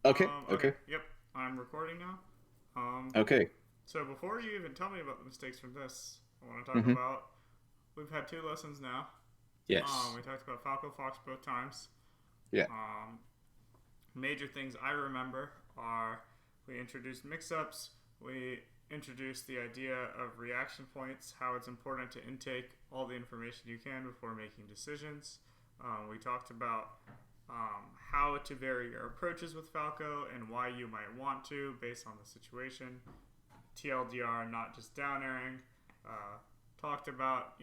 Okay. Okay. Okay. Yep. I'm recording now. Um, Okay. so before you even tell me about the mistakes from this, I want to talk Mm-hmm. about. We've had two lessons now. Yes. We talked about Falco Fox both times. Yeah. Um, Major things I remember are we introduced mix-ups. We introduced the idea of reaction points, how it's important to intake all the information you can before making decisions. We talked about how to vary your approaches with Falco and why you might want to based on the situation. TLDR, not just down airing. Uh, Talked about,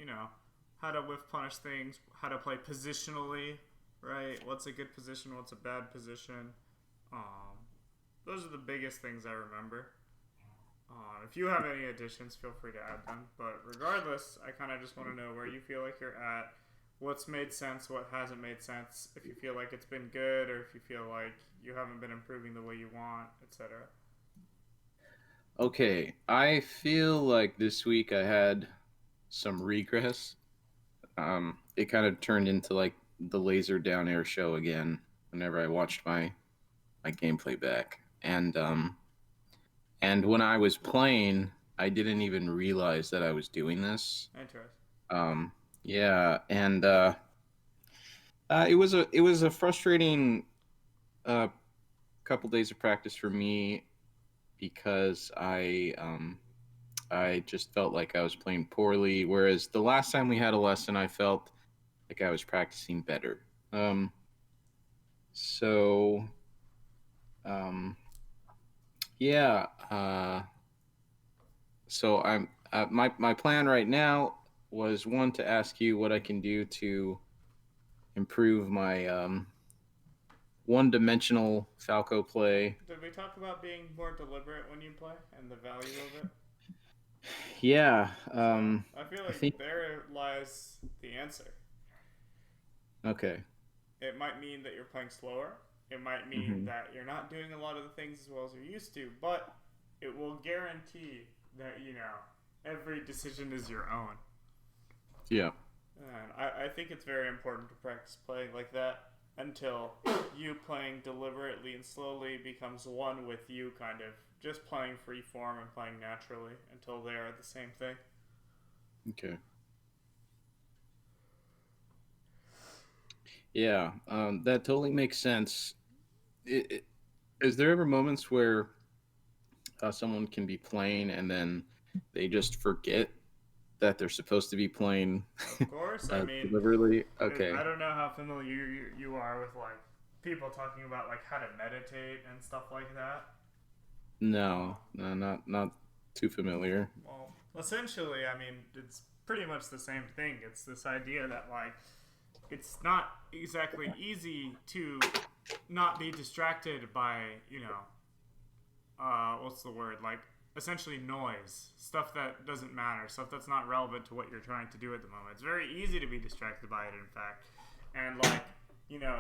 how to whiff punish things, how to play positionally, right? What's a good position, what's a bad position. Um, those are the biggest things I remember. If you have any additions, feel free to add them. But regardless, I kind of just want to know where you feel like you're at, what's made sense, what hasn't made sense, if you feel like it's been good, or if you feel like you haven't been improving the way you want, etc. Okay. I feel like this week I had some regress. It kind of turned into like the laser down air show again whenever I watched my gameplay back. And when I was playing, I didn't even realize that I was doing this. Interesting. Um, yeah, and it was a frustrating uh, couple days of practice for me because I just felt like I was playing poorly. Whereas the last time we had a lesson, I felt like I was practicing better. Um, so um, yeah. So my plan right now was one to ask you what I can do to improve my one dimensional Falco play. Did we talk about being more deliberate when you play and the value of it? Yeah. So I feel I like think there lies the answer. okay. It might mean that you're playing slower. It might mean Hmm. that you're not doing a lot of the things as well as you're used to, but it will guarantee that, every decision is your own. Yeah. And I think it's very important to practice playing like that until you playing deliberately and slowly becomes one with you, kind of just playing free form and playing naturally until they are the same thing. Okay. Yeah. That totally makes sense. Is there ever moments where someone can be playing and then they just forget that they're supposed to be playing Of course, I mean, deliberately? Okay. I don't know how familiar you are with like people talking about like how to meditate and stuff like that. No, Um, no, not too familiar. well, essentially, I mean, it's pretty much the same thing. It's this idea that like it's not exactly easy to not be distracted by what's the word, like essentially noise, stuff that doesn't matter, stuff that's not relevant to what you're trying to do at the moment. It's very easy to be distracted by it, in fact. And like,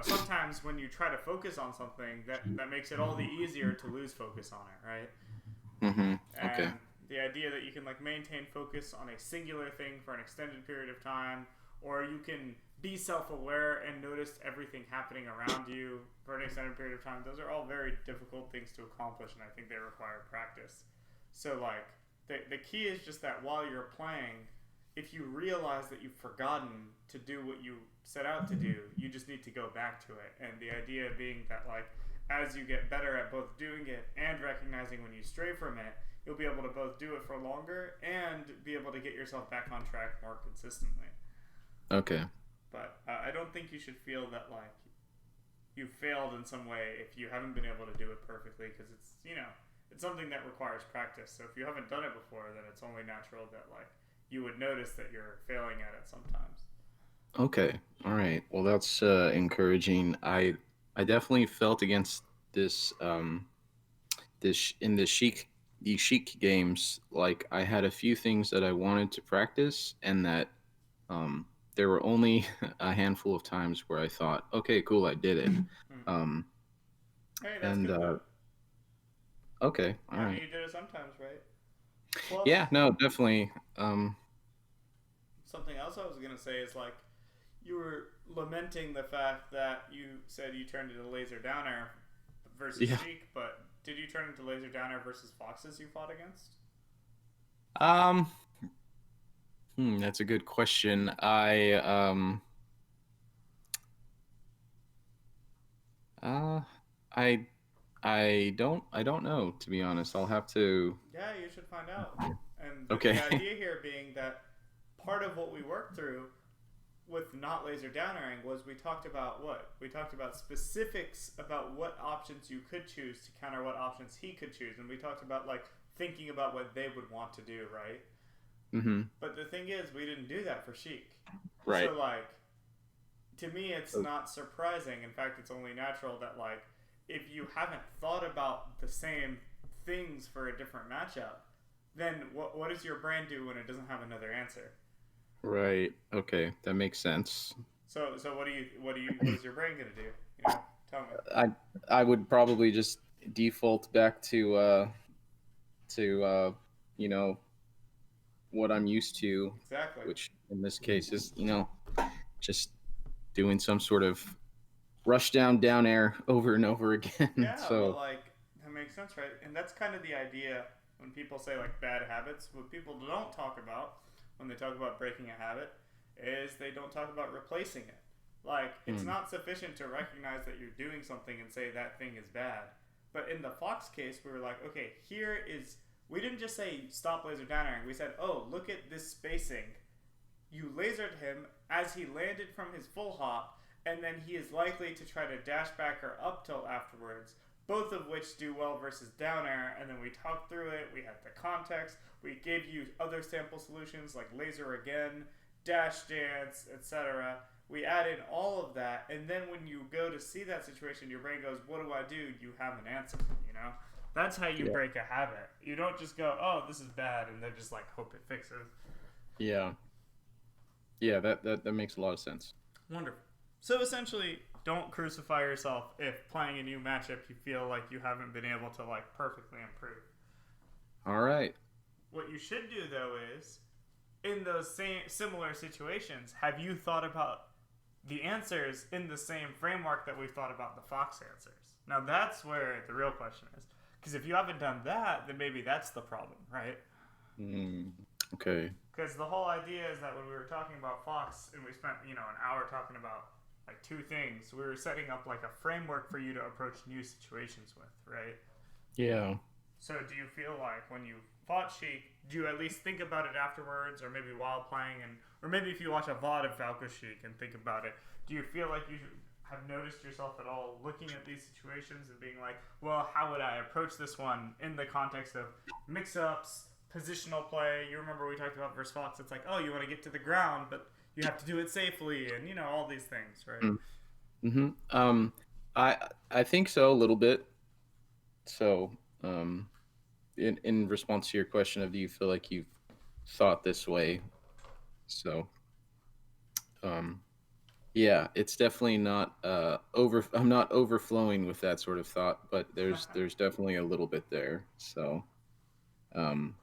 sometimes when you try to focus on something, that makes it all the easier to lose focus on it, right? Mm-hmm. Okay. And the idea that you can like maintain focus on a singular thing for an extended period of time, or you can be self-aware and notice everything happening around you for an extended period of time, those are all very difficult things to accomplish, and I think they require practice. So like the key is just that while you're playing, if you realize that you've forgotten to do what you set out to do, you just need to go back to it. And the idea being that like as you get better at both doing it and recognizing when you stray from it, you'll be able to both do it for longer and be able to get yourself back on track more consistently. Okay. But I don't think you should feel that like you failed in some way if you haven't been able to do it perfectly, because it's something that requires practice. So if you haven't done it before, then it's only natural that like you would notice that you're failing at it sometimes. Okay. All right. Well, that's encouraging. I definitely felt against this in the Sheik these Sheik games. Like I had a few things that I wanted to practice, and that um, there were only a handful of times where I thought, okay, cool, I did it. Hmm. Um, Hey, that's and good though. okay, all I mean, right. you did it sometimes, right? Plus, Yeah, no, definitely. something else I was gonna say is like you were lamenting the fact that you said you turned into laser downer versus Yeah. sheik, but did you turn into laser downer versus foxes you fought against? Um, that's a good question. Uh, I I don't know, to be honest. I'll have to. Yeah, you should find out. And the Okay. idea here being that part of what we worked through with not laser downering was we talked about what? We talked about specifics about what options you could choose to counter what options he could choose. And we talked about like thinking about what they would want to do, right? Hmm. But the thing is, we didn't do that for Sheik. Right. So, like, to me, it's not surprising. In fact, it's only natural that, like, if you haven't thought about the same things for a different matchup, then what does your brain do when it doesn't have another answer? Right. Okay, that makes sense. So what is your brain gonna do? You know, tell me. I I would probably just default back to you know what I'm used to, Exactly. which in this case is just doing some sort of rush down air over and over again. Yeah, but So like that makes sense, right? And that's kind of the idea when people say like bad habits. What people don't talk about when they talk about breaking a habit is they don't talk about replacing it. Like it's mm, not sufficient to recognize that you're doing something and say that thing is bad. But in the Fox case, we were like, okay, here is. We didn't just say stop laser downering. We said, oh, look at this spacing. You lasered him as he landed from his full hop, and then he is likely to try to dash back or up tilt afterwards, both of which do well versus down air. And then we talked through it, we had the context, we gave you other sample solutions like laser again, dash dance, etc. We add in all of that, and then when you go to see that situation, your brain goes, what do I do? You have an answer, you know? That's how you yeah, break a habit. You don't just go, oh, this is bad, and then just like hope it fixes. yeah, yeah. That makes a lot of sense. Wonderful. So essentially, don't crucify yourself if playing a new matchup you feel like you haven't been able to like perfectly improve. All right. What you should do though is in those same similar situations, have you thought about the answers in the same framework that we've thought about the Fox answers? Now that's where the real question is. Because if you haven't done that, then maybe that's the problem, right? Mm, okay. Because the whole idea is that when we were talking about Fox and we spent, an hour talking about like two things, we were setting up like a framework for you to approach new situations with, right? Yeah. So do you feel like when you fought Sheik, do you at least think about it afterwards or maybe while playing or maybe if you watch a VOD of Falco Sheik and think about it, do you feel like you have noticed yourself at all looking at these situations and being like, well, how would I approach this one in the context of mix-ups, positional play? You remember we talked about versus Fox. It's like, oh, you want to get to the ground, but you have to do it safely, and all these things, right? Mm-hmm. I I think so a little bit. So, in response to your question of do you feel like you've thought this way? So, um, yeah, it's definitely not over. I'm not overflowing with that sort of thought, but there's definitely a little bit there. So, um,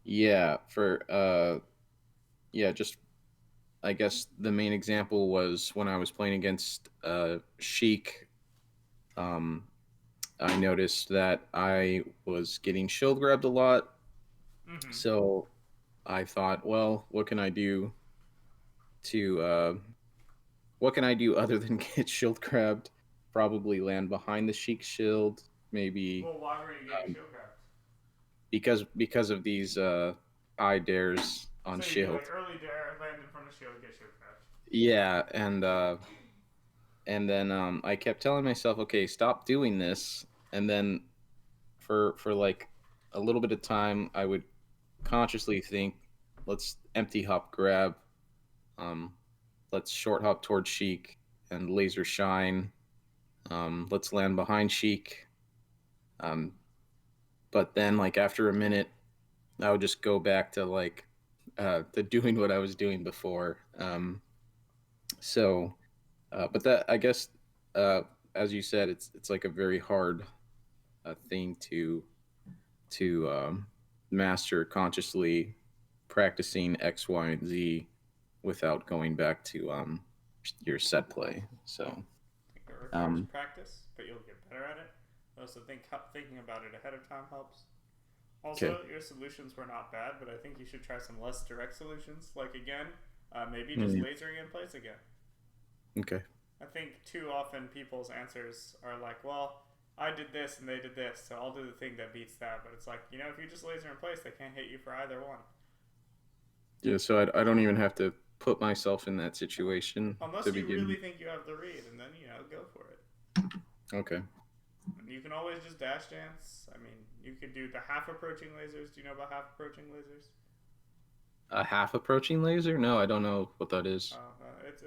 yeah, yeah, just I guess the main example was when I was playing against Sheik. Um, I noticed that I was getting shield grabbed a lot, Mm-hmm. so I thought, well, to what can I do other than get shield grabbed? Probably land behind the Sheik shield, maybe Well, why were you getting shield grabbed? because of these high dares on So you get like shield. early dare, land in front of shield, get shield grabbed. Yeah, and then I kept telling myself, okay, stop doing this. And then for like a little bit of time, I would consciously think, let's empty hop grab, um, let's short hop towards Sheik and laser shine. Let's land behind Sheik. Um, but then like after a minute, I would just go back to like to doing what I was doing before. So, but that I guess, uh, as you said, it's like a very hard thing to master consciously practicing X, Y, and Z without going back to your set play. So requires Um, practice, but you'll get better at it. Also, thinking about it ahead of time helps. okay. Also, your solutions were not bad, but I think you should try some less direct solutions. Like again, maybe just Mm, lasering in place again. okay. I think too often people's answers are like, well, I did this and they did this, so I'll do the thing that beats that. But it's like, if you just laser in place, they can't hit you for either one. Yeah, so I don't even have to put myself in that situation Unless to you really begin. think you have the read, and then, go for it. Okay. And you can always just dash dance. I mean, you could do the half approaching lasers. Do you know about half approaching lasers? A half approaching laser? No, I don't know what that is.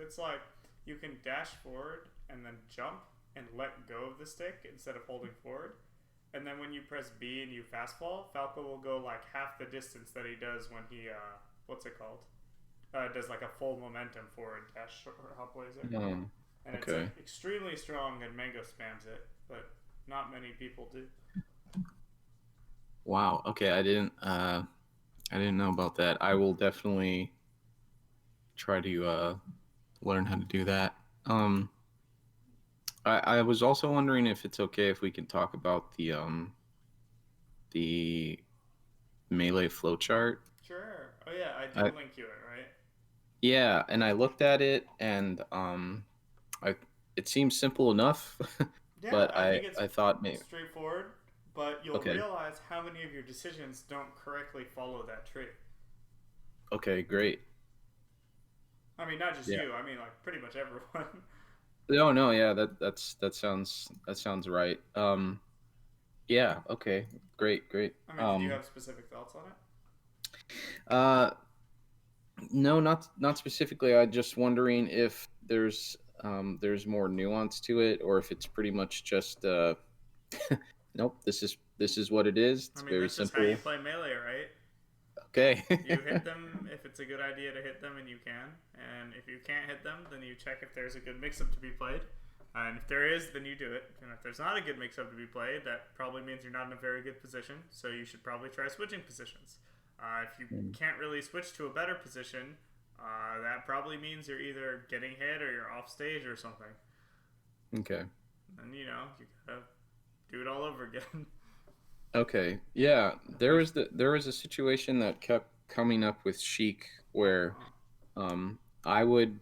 It's like you can dash forward and then jump and let go of the stick instead of holding forward. And then when you press B and you fast fall, Falco will go like half the distance that he does when he what's it called? Does like a full momentum forward dash or hop laser. Oh, And it's like okay. extremely strong and Mango spams it, but not many people do. Wow. Okay, I didn't know about that. I will definitely try to learn how to do that. Um I was also wondering if it's okay if we can talk about the melee flowchart. Sure. Oh yeah, I I did link you it, right? Yeah, and I looked at it and I it seems simple enough, Yeah, but I think it's I thought maybe straightforward, but you'll okay. realize how many of your decisions don't correctly follow that tree. Okay, great. I mean, not just Yeah. you. I mean, like pretty much everyone. No, no, yeah, that sounds right. Yeah, okay. Great, great. I mean, did you have specific thoughts on it? Uh no, not specifically. I just wondering if there's more nuance to it or if it's pretty much just nope, this is what it is. I It's mean, very that's just how you simple. play melee, right? Okay. You hit them if it's a good idea to hit them and you can. And if you can't hit them, then you check if there's a good mix up to be played. And if there is, then you do it. And if there's not a good mix up to be played, that probably means you're not in a very good position. So you should probably try switching positions. If you Mm, can't really switch to a better position, that probably means you're either getting hit or you're off stage or something. okay. And you gotta do it all over again. Okay. Yeah, There's there was a situation that kept coming up with Sheik where uh, I would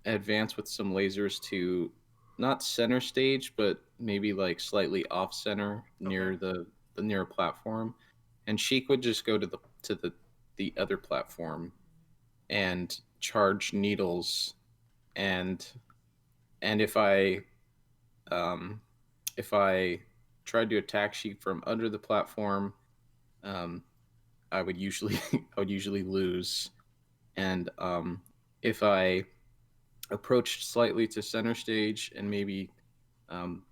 advance with some lasers to not center stage, but maybe like slightly off center okay. near the near platform, and Sheik would just go to the other platform and charge needles, and and um, if I tried to attack Sheik from under the platform, um, I would usually I would usually lose, and if I approached slightly to center stage and maybe um,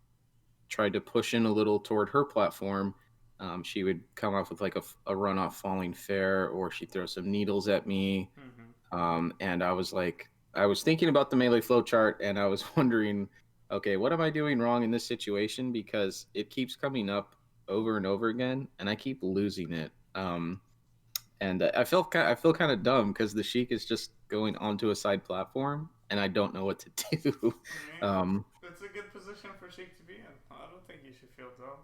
tried to push in a little toward her platform, she would come up with like a runoff falling fair, or she'd throw some needles at me. Mm-hmm. And I was thinking about the melee flow chart, and I was wondering, okay, what am I doing wrong in this situation? Because it keeps coming up over and over again, and I keep losing it. And I feel kind of dumb because the Sheik is just going onto a side platform, and I don't know what to do. I mean, um, it's a good position for Sheik to be in. I don't think you should feel dumb.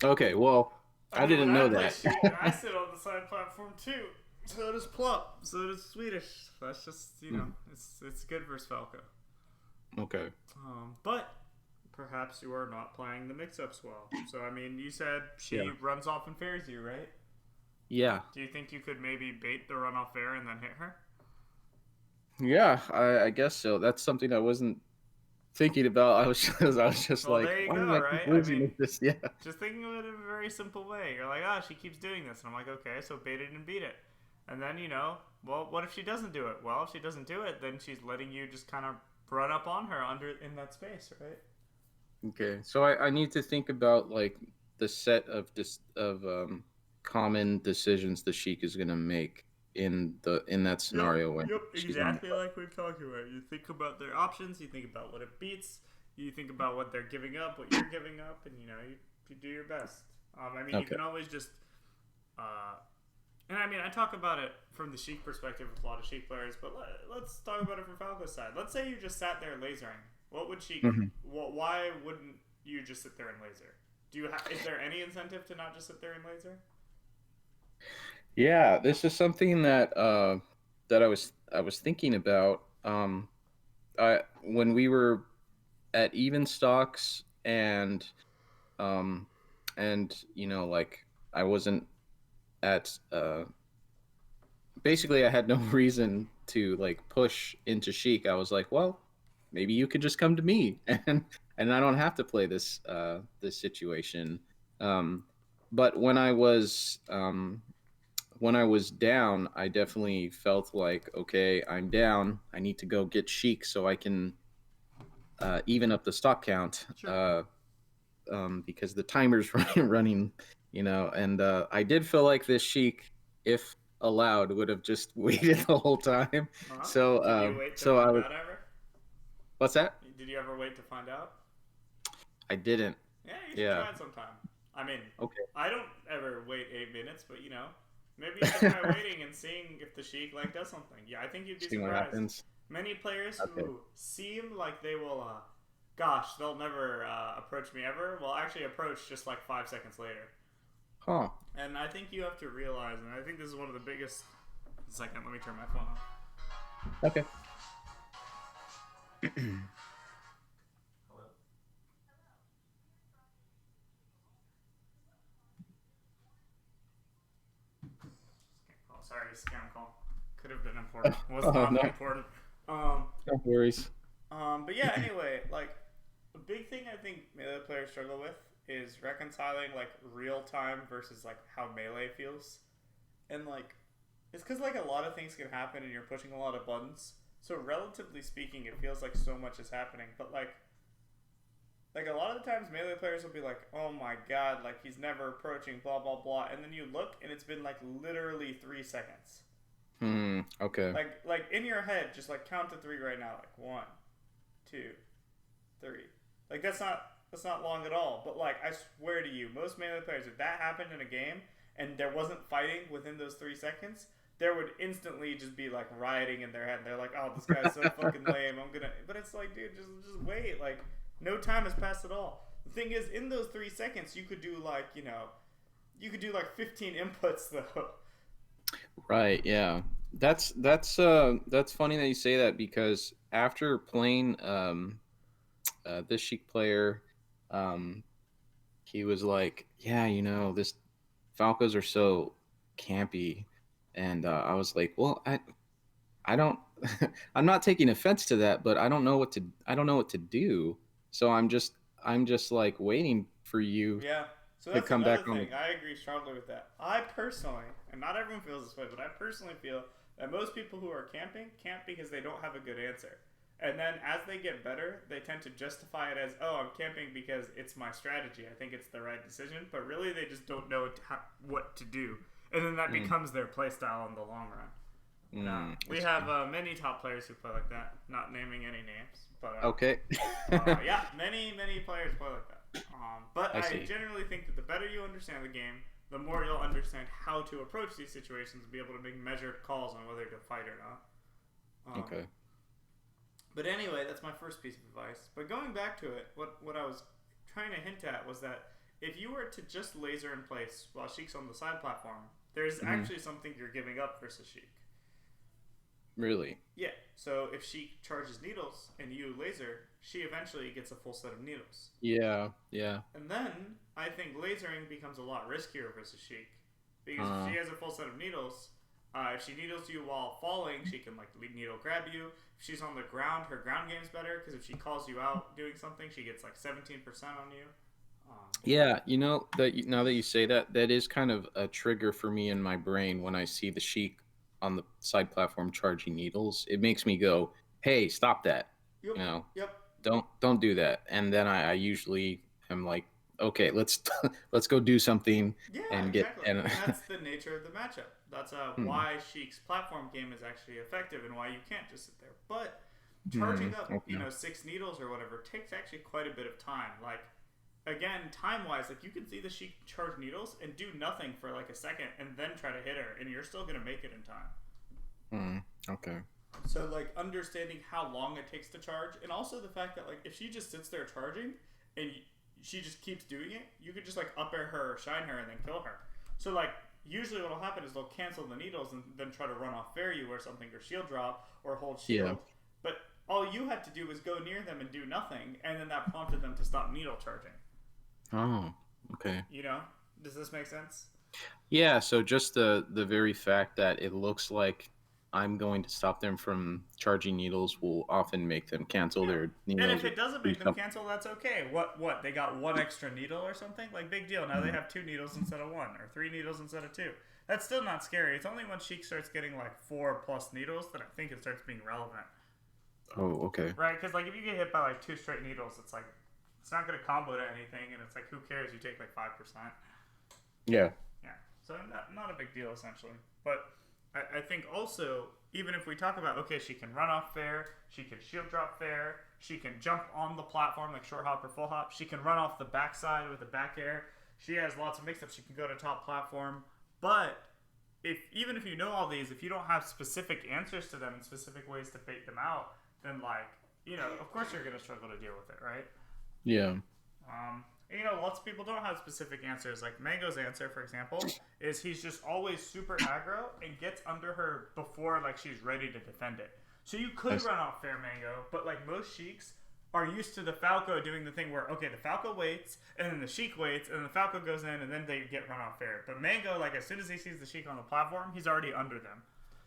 okay, well, I I mean, when didn't I know play that. Sheik, I sit on the side platform too. So does Plop. So does Swedish. That's just it's good versus Falco. Okay. But perhaps you are not playing the mix-ups well. So I mean, you said she Yeah. runs off and fairs you, right? Yeah. Do you think you could maybe bait the runoff fair and then hit her? Yeah, I guess so. That's something I wasn't thinking about. I was just Well, like, there you why do go, I keep right? I losing mean, at this? Yeah. just thinking of it in a very simple way. You're like, oh, she keeps doing this. And I'm like, okay, so bait it and beat it. And then, well, what if she doesn't do it? Well, if she doesn't do it, then she's letting you just kind of run up on her under in that space, right? Okay. So I need to think about like the set of common decisions the Sheik is gonna make in that Yep, scenario when yep, she's on the exactly like we've talked about. You think about their options, you think about what it beats, you think about what they're giving up, what you're giving up, and you do your best. I mean, you Okay. can always just uh, and I mean, I talk about it from the Sheik perspective with a lot of Sheik players, but let's talk about it from Falco's side. Let's say you just sat there lasering, What would Sheik? Mhm. Why wouldn't you just sit there and laser? Is there any incentive to not just sit there and laser? Yeah, this is something that I was thinking about. I when we were at even stocks um and like I wasn't at basically I had no reason to like push into Sheik. I was like, well, maybe you could just come to me and I don't have to play this situation. Um, but when I was down, I definitely felt like, okay, I'm down. I need to go get Sheik so I can even up the stock count. Sure. Because the timer's running, and I did feel like this Sheik, if allowed, would have just waited the whole time. Uh huh. So, Did you wait to so I find was, out ever? what's that? Did you ever wait to find out? I didn't. Yeah, you should Yeah. try it sometime. I mean, Okay. I don't ever wait 8 minutes, but maybe you should try waiting and seeing if the Sheik like does something. Yeah, I think you'd be See what surprised. happens. Many players Okay. who seem like they will, gosh, they'll never approach me ever, will actually approach just like 5 seconds later. Huh. And I think you have to realize, and I think this is one of the biggest. Second, let me turn my phone off. Okay. Hello. Oh, sorry, scam call. Could have been important. Was Oh not no, important. Um, no worries. but yeah. Anyway, like a big thing I think melee players struggle with is reconciling like real time versus like how melee feels, and like it's because like a lot of things can happen and you're pushing a lot of buttons. So relatively speaking, it feels like so much is happening. But like a lot of the times melee players will be like, oh my god, like he's never approaching, blah blah blah, and then you look and it's been like literally 3 seconds. Okay. Like in your head, just like count to three right now, like 1, 2, 3. Like that's not long at all. But like I swear to you, most melee players, if that happened in a game and there wasn't fighting within those 3 seconds, there would instantly just be like rioting in their head. They're like, oh, this guy's so fucking lame. I'm gonna. But it's like, dude, just wait. Like no time has passed at all. The thing is, in those 3 seconds, you could do like you could do like 15 inputs though. Right. Yeah. That's funny that you say that because after playing this Sheik player, um, he was like, "Yeah, this Falcos are so campy," and I was like, "Well, I don't, I'm not taking offense to that, but I don't know what to do. So I'm just like waiting for you Yeah. So to that's come another back on the." thing. I agree strongly with that. I personally, and not everyone feels this way, but I personally feel that most people who are camping camp because they don't have a good answer. And then as they get better, they tend to justify it as, oh, I'm camping because it's my strategy. I think it's the right decision. But really, they just don't know what to do. And then that Mm, becomes their playstyle in the long run. Now, I we have see. many top players who play like that, not naming any names. But Okay. yeah, many players play like that. But I I see. generally think that the better you understand the game, the more you'll understand how to approach these situations and be able to make measured calls on whether to fight or not. Okay. But anyway, that's my first piece of advice. But going back to it, what I was trying to hint at was that if you were to just laser in place while Sheik's on the side platform, there's Hmm. actually something you're giving up versus Sheik. Really? Yeah, so if she charges needles and you laser, she eventually gets a full set of needles. Yeah. Yeah. And then I think lasering becomes a lot riskier versus Sheik. Because if she Uh, has a full set of needles, if she needles you while falling, she can like needle grab you. If she's on the ground, her ground game's better because if she calls you out doing something, she gets like 17% on you. Um, yeah. Now that you say that, that is kind of a trigger for me in my brain when I see the Sheik on the side platform charging needles. It makes me go, "Hey, stop that!" yep, You know, yep. don't do that. And then I usually am like, okay, let's let's go do something Yeah, and get exactly. and And that's the nature of the matchup. That's hmm, why Sheik's platform game is actually effective and why you can't just sit there. But charging up, okay. 6 needles or whatever takes actually quite a bit of time. Like, again, time wise, like you can see the Sheik charge needles and do nothing for like a second and then try to hit her, and you're still gonna make it in time. Hmm, okay. So like understanding how long it takes to charge, and also the fact that like if she just sits there charging and she just keeps doing it, you could just like up air her, or shine her, and then kill her. So like usually what'll happen is they'll cancel the needles and then try to run off fair you or something, or shield drop or hold Yeah. shield. But all you had to do was go near them and do nothing, and then that prompted them to stop needle charging. Oh, okay. You know? Does this make sense? Yeah, so just the very fact that it looks like I'm going to stop them from charging needles will often make them cancel Yeah. their And needles if or it doesn't do make them something. cancel, that's okay. What? They got one extra needle or something? Like big deal. Now they have two needles instead of one, or three needles instead of two. That's still not scary. It's only when Sheik starts getting like 4+ needles that I think it starts being relevant. Oh, okay. Right? Because like if you get hit by like two straight needles, it's like it's not going to combo to anything, and it's like who cares? You take like 5%. Yeah. Yeah. So not a big deal essentially. But I think also even if we talk about okay, she can run off fair, she can shield drop fair, she can jump on the platform like short hop or full hop, she can run off the backside with a back air. She has lots of mix ups. She can go to top platform. But if even if you know all these, if you don't have specific answers to them and specific ways to bait them out, then like of course you're gonna struggle to deal with it, right? Yeah. Lots of people don't have specific answers. Like Mango's answer, for example, is he's just always super aggro and gets under her before like she's ready to defend it. So you could That's, run off fair Mango, but like most Sheiks are used to the Falco doing the thing where okay, the Falco waits and then the Sheik waits and the Falco goes in and then they get run off fair. But Mango, like as soon as he sees the Sheik on the platform, he's already under them.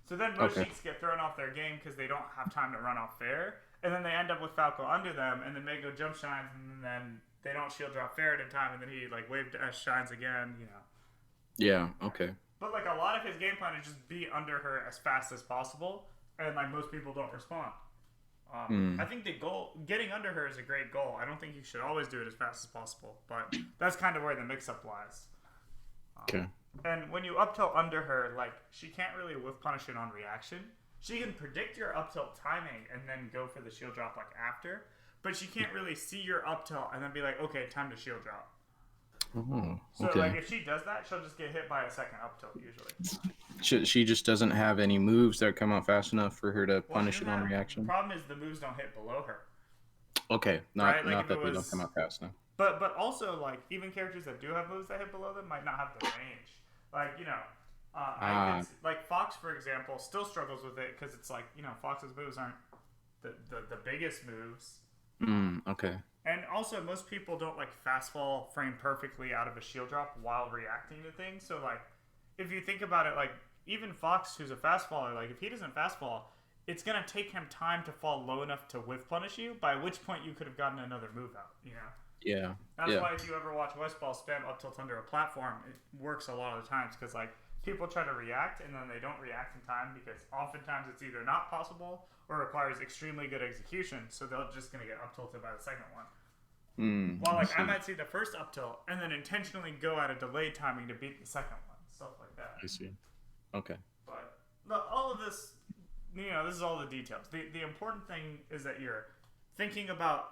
So then most okay. Sheiks get thrown off their game because they don't have time to run off fair, and then they end up with Falco under them, and then Mango jump shines, and then they don't shield drop Ferret in time, and then he like wave dash shines again. Yeah. Okay. But like a lot of his game plan is just be under her as fast as possible, and like most people don't respond. I Hmm. think the goal, getting under her, is a great goal. I don't think you should always do it as fast as possible, but that's kind of where the mix-up lies. Okay. And when you up tilt under her, like she can't really whiff punish it on reaction. She can predict your up tilt timing and then go for the shield drop like after, but she can't really see your up tilt and then be like, okay, time to shield drop. Oh, So like okay. if she does that, she'll just get hit by a second up tilt usually. She just doesn't have any moves that come out fast enough for her to Well, she punish doesn't it on have. The reaction. problem is the moves don't hit below her, Okay, right? Like not if it that they don't come was, out fast enough. but also like even characters that do have moves that hit below them might not have the range. Like I Ah, could like Fox for example still struggles with it because it's like Fox's moves aren't the biggest moves. okay. And also, most people don't like fast fall frame perfectly out of a shield drop while reacting to things. So, like, if you think about it, like, even Fox, who's a fast faller, like, if he doesn't fast fall, it's going to take him time to fall low enough to whiff punish you, by which point you could have gotten another move out. Yeah, That's yeah, why if you ever watch Westball spam up tilt under a platform, it works a lot of the times because, like, people try to react and then they don't react in time because oftentimes it's either not possible or requires extremely good execution, so they're just going to get up tilted by the second one. While I like I see. might see the first up tilt and then intentionally go at a delayed timing to beat the second one, stuff like that. I see. Okay. But all of this, this is all the details. The important thing is that you're thinking about,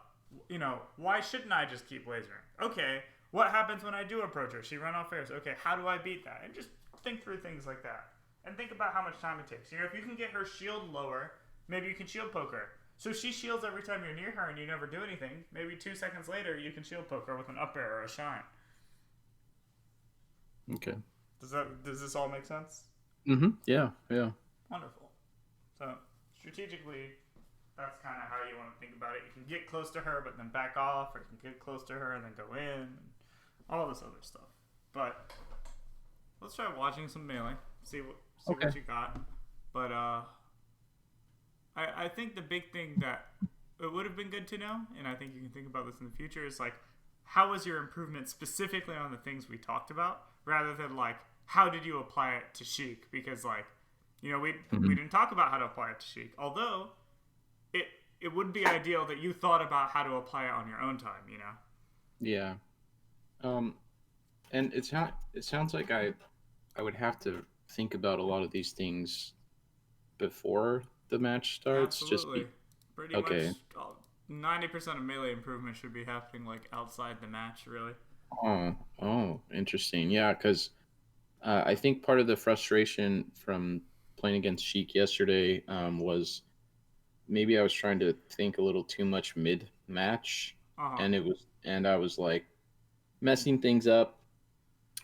why shouldn't I just keep lasering? Okay, what happens when I do approach her? She run off airs. Okay, how do I beat that? And just think through things like that. And think about how much time it takes. If you can get her shield lower, maybe you can shield poke her. So she shields every time you're near her and you never do anything. Maybe 2 seconds later you can shield poke her with an up air or a shine. Okay. Does this all make sense? Yeah. Yeah. Wonderful. So strategically, that's kind of how you want to think about it. You can get close to her but then back off, or you can get close to her and then go in, and all this other stuff. But let's try watching some melee. See Okay. what you got. But I think the big thing that it would have been good to know, and I think you can think about this in the future, is like, how was your improvement specifically on the things we talked about, rather than like, how did you apply it to Sheik? Because like, we didn't talk about how to apply it to Sheik, although it would be ideal that you thought about how to apply it on your own time. Yeah. Um, and it sounds like I would have to think about a lot of these things before the match starts. Absolutely. Pretty much Okay. 90% of melee improvement should be happening like outside the match, really. Oh, interesting. Yeah, because I think part of the frustration from playing against Sheik yesterday was maybe I was trying to think a little too much mid match, Uh huh. and I was like messing things up,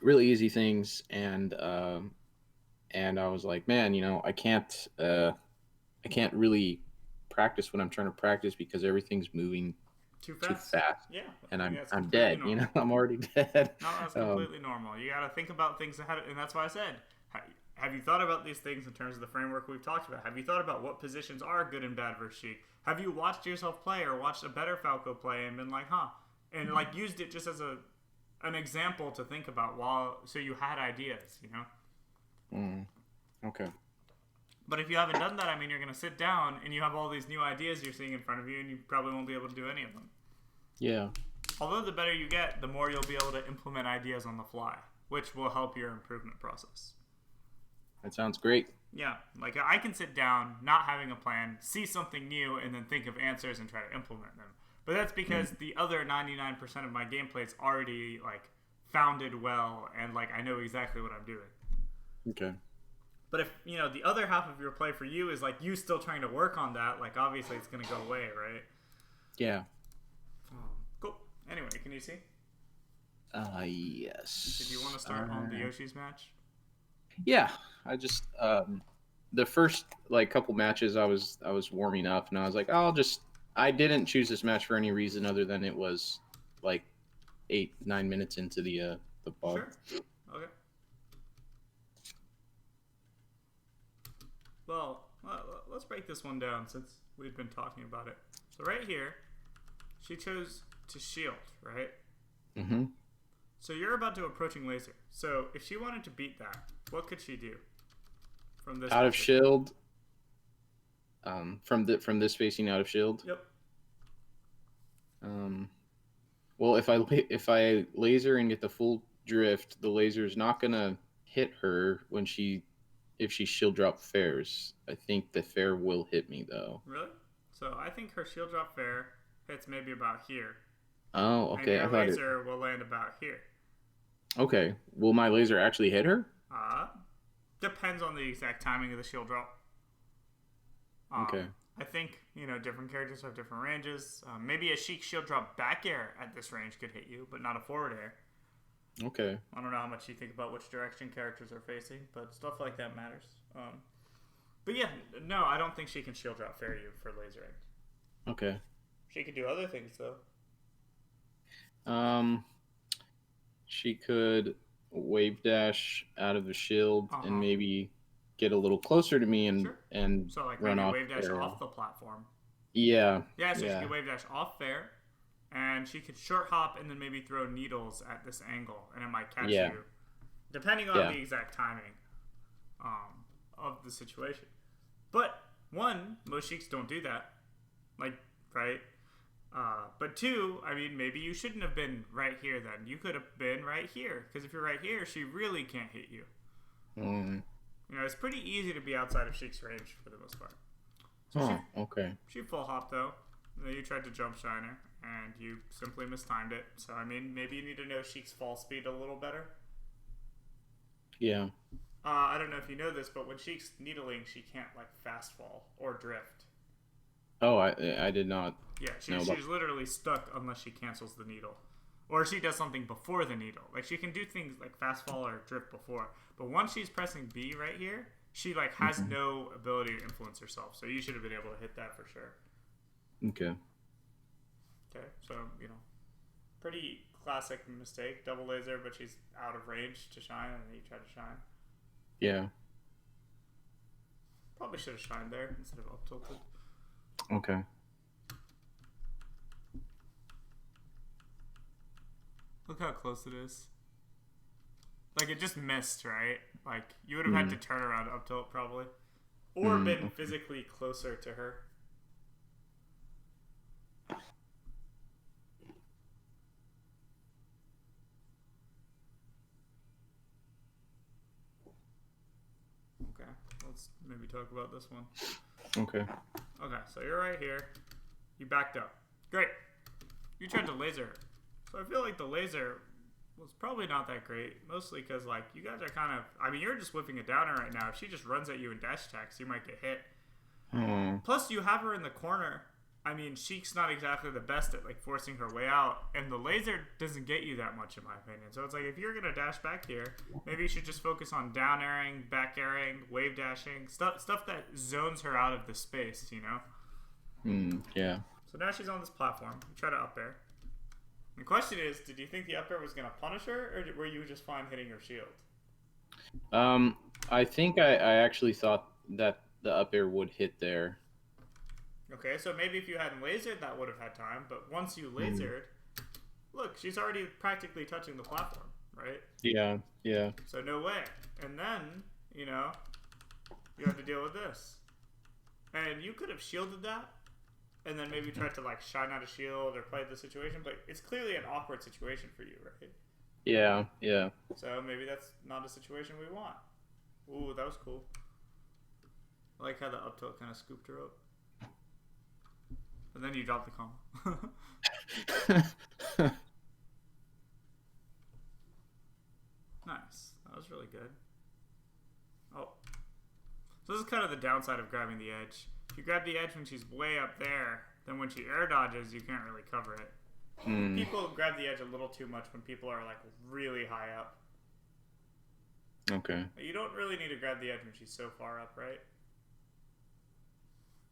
really easy things, and I was like, man, I can't really practice what I'm trying to practice because everything's moving Too too fast. fast, Yeah, and I mean that's I'm completely dead. normal. I'm already dead. No, that's Um, completely normal. You got to think about things ahead, and that's why I said, have you thought about these things in terms of the framework we've talked about? Have you thought about what positions are good and bad versus Sheik? Have you watched yourself play or watched a better Falco play and been like, huh, and like used it just as an example to think about while so you had ideas, you know? mm, okay. But if you haven't done that, I mean, you're going to sit down and you have all these new ideas you're seeing in front of you, and you probably won't be able to do any of them. Yeah, Although the better you get, the more you'll be able to implement ideas on the fly, which will help your improvement process. that sounds great. Yeah, like I can sit down, not having a plan, see something new, and then think of answers and try to implement them. But that's because Mm, the other 99% of my gameplay is already like founded well, and like I know exactly what I'm doing. okay. But if the other half of your play for you is like you still trying to work on that, like obviously it's gonna go away, right? Yeah. Cool. Anyway, can you see? Did you want to Yes. start on the Yoshi's match? Yeah. I just the first like couple matches I was warming up and I was like, I didn't choose this match for any reason other than it was like 8 9 minutes into the pod. Sure. Okay. Well, let's break this one down since we've been talking about it. So right here, she chose to shield, right? Mm-hmm. So you're about to approaching laser. So if she wanted to beat that, what could she do from this Out of position? shield. From this facing out of shield. Yep. Um, well, if I laser and get the full drift, the laser is not gonna hit her when she if she shield drop fares. I think the fair will hit me though. Really? So I think her shield drop fair hits maybe about here, Oh, and okay. your I thought it. laser will land about here. Okay. Will my laser actually hit her? Uh, Depends on the exact timing of the shield drop. Okay. I think different characters have different ranges. Maybe a Sheik shield drop back air at this range could hit you, but not a forward air. Okay. I don't know how much you think about which direction characters are facing, but stuff like that matters. But yeah, no, I don't think she can shield drop fair you for lasering. Okay. She could do other things though. Um, she could wave dash out of the shield Uh and huh. maybe get a little closer to me Sure. and So like run maybe off wave dash there. off the platform. Yeah. Yeah, so she Yeah. could wave dash off fair, and she could short hop and then maybe throw needles at this angle, and it might catch Yeah. you, depending on Yeah. the exact timing of the situation. But one, most Sheiks don't do that, like right. But two, I mean, maybe you shouldn't have been right here. Then you could have been right here, because if you're right here, she really can't hit you. Mm. It's pretty easy to be outside of Sheik's range for the most part. So Oh, okay. she full hop though. You tried to jump shiner and you simply mistimed it. So I mean, maybe you need to know Sheik's fall speed a little better. Yeah. I don't know if you know this, but when Sheik's needling, she can't like fast fall or drift. Oh, I did not Yeah, know about. she's literally stuck unless she cancels the needle. Or she does something before the needle. Like she can do things like fast fall or drift before. But once she's pressing B right here, she like has Mhm. no ability to influence herself. So you should have been able to hit that for sure. Okay. Okay, so pretty classic mistake, double laser, but she's out of range to shine, and then you try to shine. Yeah. Probably should have shined there instead of up tilted. Okay. Look how close it is. Like it just missed, right? Like you would have had to Mm. turn around up tilt probably, or Mm. been physically closer to her. Okay, let's maybe talk about this one. Okay. Okay, so you're right here. You backed up. Great. You tried to laser. So I feel like the laser Well, it's probably not that great. Mostly because, like, you guys are kind of. I mean, you're just whipping a downer right now. If she just runs at you and dash attacks, you might get hit. Oh. Plus, you have her in the corner. I mean, Sheik's not exactly the best at, like, forcing her way out. And the laser doesn't get you that much, in my opinion. So it's like, if you're going to dash back here, maybe you should just focus on down airing, back airing, wave dashing. Stuff that zones her out of the space, you know? Yeah. So now she's on this platform. You try to up air. The question is, did you think the up air was going to punish her, or were you just fine hitting her shield? I think I actually thought that the up air would hit there. Okay, so maybe if you hadn't lasered, that would have had time. But once you lasered, look, she's already practically touching the platform, right? Yeah, yeah. So no way. And then, you know, you have to deal with this. And you could have shielded that, and then maybe tried to, like, shine out a shield or play the situation, but it's clearly an awkward situation for you, right? Yeah, yeah. So maybe that's not a situation we want. Ooh, that was cool. I like how the up tilt kind of scooped her up. And then you dropped the combo. Nice. That was really good. Oh. So this is kind of the downside of grabbing the edge. If you grab the edge when she's way up there, then when she air dodges, you can't really cover it. People grab the edge a little too much when people are, like, really high up. Okay. You don't really need to grab the edge when she's so far up, right?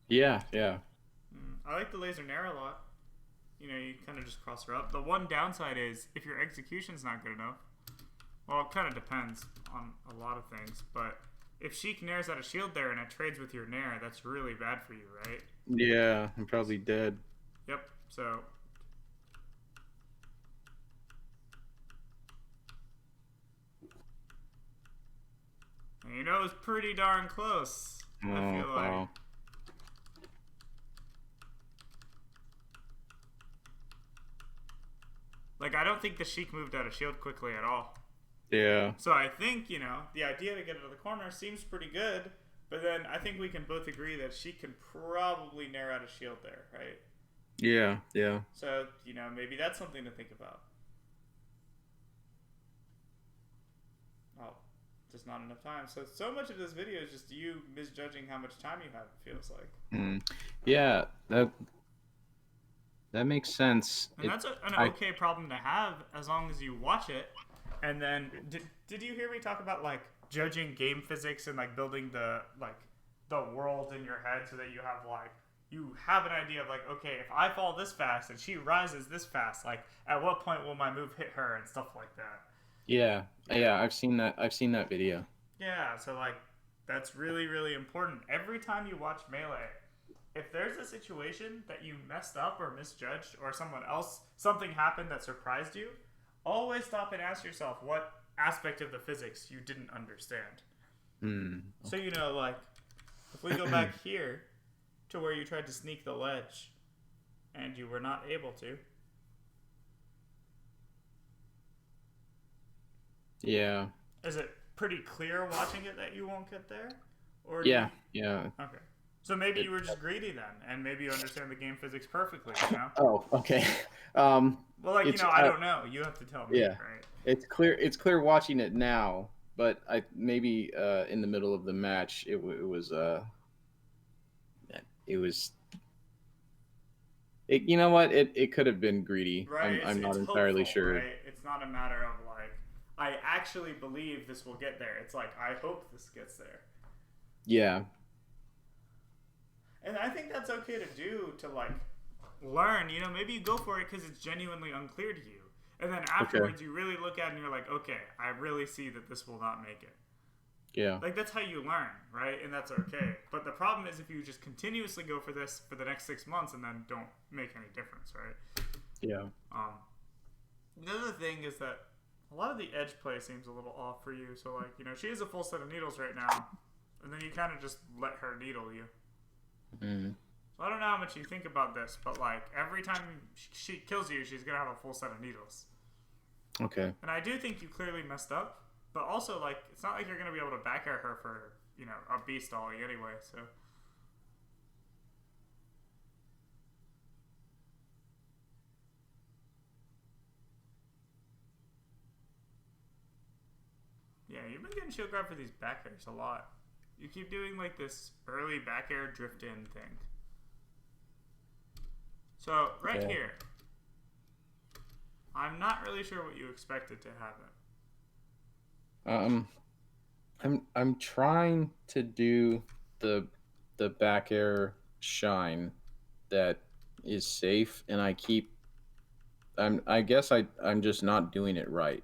Yeah, yeah. I like the laser nair a lot. You know, you kind of just cross her up. The one downside is if your execution's not good enough. Well, it kind of depends on a lot of things, but if Sheik nairs out a shield there and it trades with your nair, that's really bad for you, right? Yeah, I'm probably dead. Yep. So. And you know, it's pretty darn close. I feel like. Wow. Like, I don't think the Sheik moved out of shield quickly at all. Yeah. So I think, you know, the idea to get into the corner seems pretty good, but then I think we can both agree that she can probably nair out a shield there, right? Yeah, yeah. So, you know, maybe that's something to think about. Oh, just not enough time. So much of this video is just you misjudging how much time you have, it feels like. Yeah, that makes sense. And that's an okay problem to have as long as you watch it. And then, did you hear me talk about, like, judging game physics and, like, building the world in your head so that you have an idea of, like, okay, if I fall this fast and she rises this fast, like, at what point will my move hit her and stuff like that? Yeah, I've seen that video. Yeah, so, like, that's really, really important. Every time you watch Melee, if there's a situation that you messed up or misjudged or something happened that surprised you, always stop and ask yourself what aspect of the physics you didn't understand. Okay. So, you know, like, if we go back here to where you tried to sneak the ledge and you were not able to. Yeah. Is it pretty clear watching it that you won't get there? Or Yeah. Okay. So maybe you were just greedy then, and maybe you understand the game physics perfectly, you know? Oh, okay. Well, like, you know, I don't know. You have to tell me, Yeah. right? It's clear watching it now, but I maybe in the middle of the match it was you know what, it could have been greedy. Right? I'm not it's entirely hopeful, sure. right? It's not a matter of, like, I actually believe this will get there. It's like, I hope this gets there. Yeah. And I think that's okay to do, to, like, learn. You know, maybe you go for it because it's genuinely unclear to you. And then afterwards you really look at it and you're like, okay, I really see that this will not make it. Yeah. Like, that's how you learn, right? And that's okay. But the problem is if you just continuously go for this for the next 6 months and then don't make any difference, right? Yeah. The other thing is that a lot of the edge play seems a little off for you. So, like, you know, she has a full set of needles right now, and then you kind of just let her needle you. So I don't know how much you think about this, but, like, every time she kills you, she's going to have a full set of needles. Okay. And I do think you clearly messed up, but also, like, it's not like you're going to be able to back air her for, you know, a beast ollie anyway, so. getting shield grab for these back airs a lot. You keep doing like this early back air drift in thing. So right Yeah. here, I'm not really sure what you expected to happen. Um, I'm trying to do the the back air shine that is safe, and I guess I'm just not doing it right.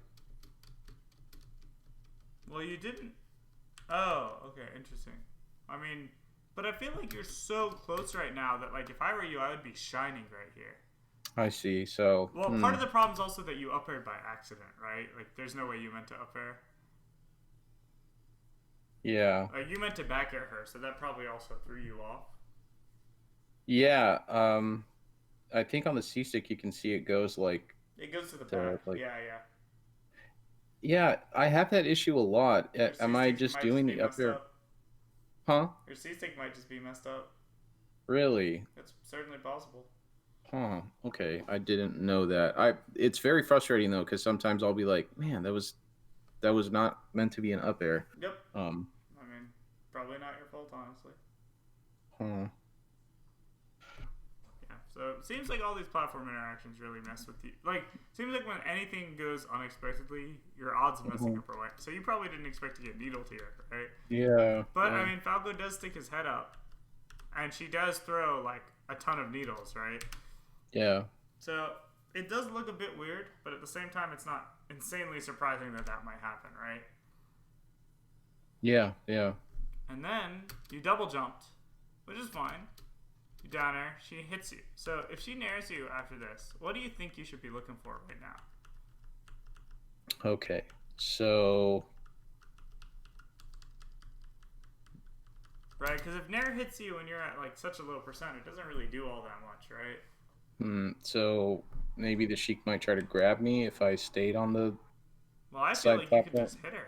Well, you didn't. Oh, okay, interesting. I mean, but I feel like you're so close right now that like if I were you, I would be shining right here. I see. So, Well, part of the problem is also that you up aired by accident, right? Like, there's no way you meant to up air. yeah, Like, you meant to back air her, so that probably also threw you off. yeah. I think on the C stick you can see it goes like It goes to the to back. like. Yeah, yeah. Yeah, I have that issue a lot. Your C Am I stick just might just doing be the up messed air? up. Huh? Your C stick might just be messed up. Really? It's certainly possible. Huh. Okay, I didn't know that. It's very frustrating though because sometimes I'll be like, man, that was not meant to be an up air. Yep. Um. I mean, probably not your fault, honestly. Huh. Yeah. So it seems like all these platform interactions really mess with you. Like, seems like when anything goes unexpectedly, your odds of messing Mhm. up are way. So you probably didn't expect to get needled here, right? Yeah. But I Yeah. mean, Falco does stick his head up, and she does throw like a ton of needles, right? Yeah. So it does look a bit weird, but at the same time, it's not insanely surprising that that might happen, right? Yeah. Yeah. And then you double jumped, which is fine. You down air, she hits you. So if she nairs you after this, what do you think you should be looking for right now? Okay. So. Right? Because if nair hits you when you're at like such a low percent, it doesn't really do all that much, right? So maybe the sheik might try to grab me if I stayed on the Well, I feel side like you could platform. just hit her.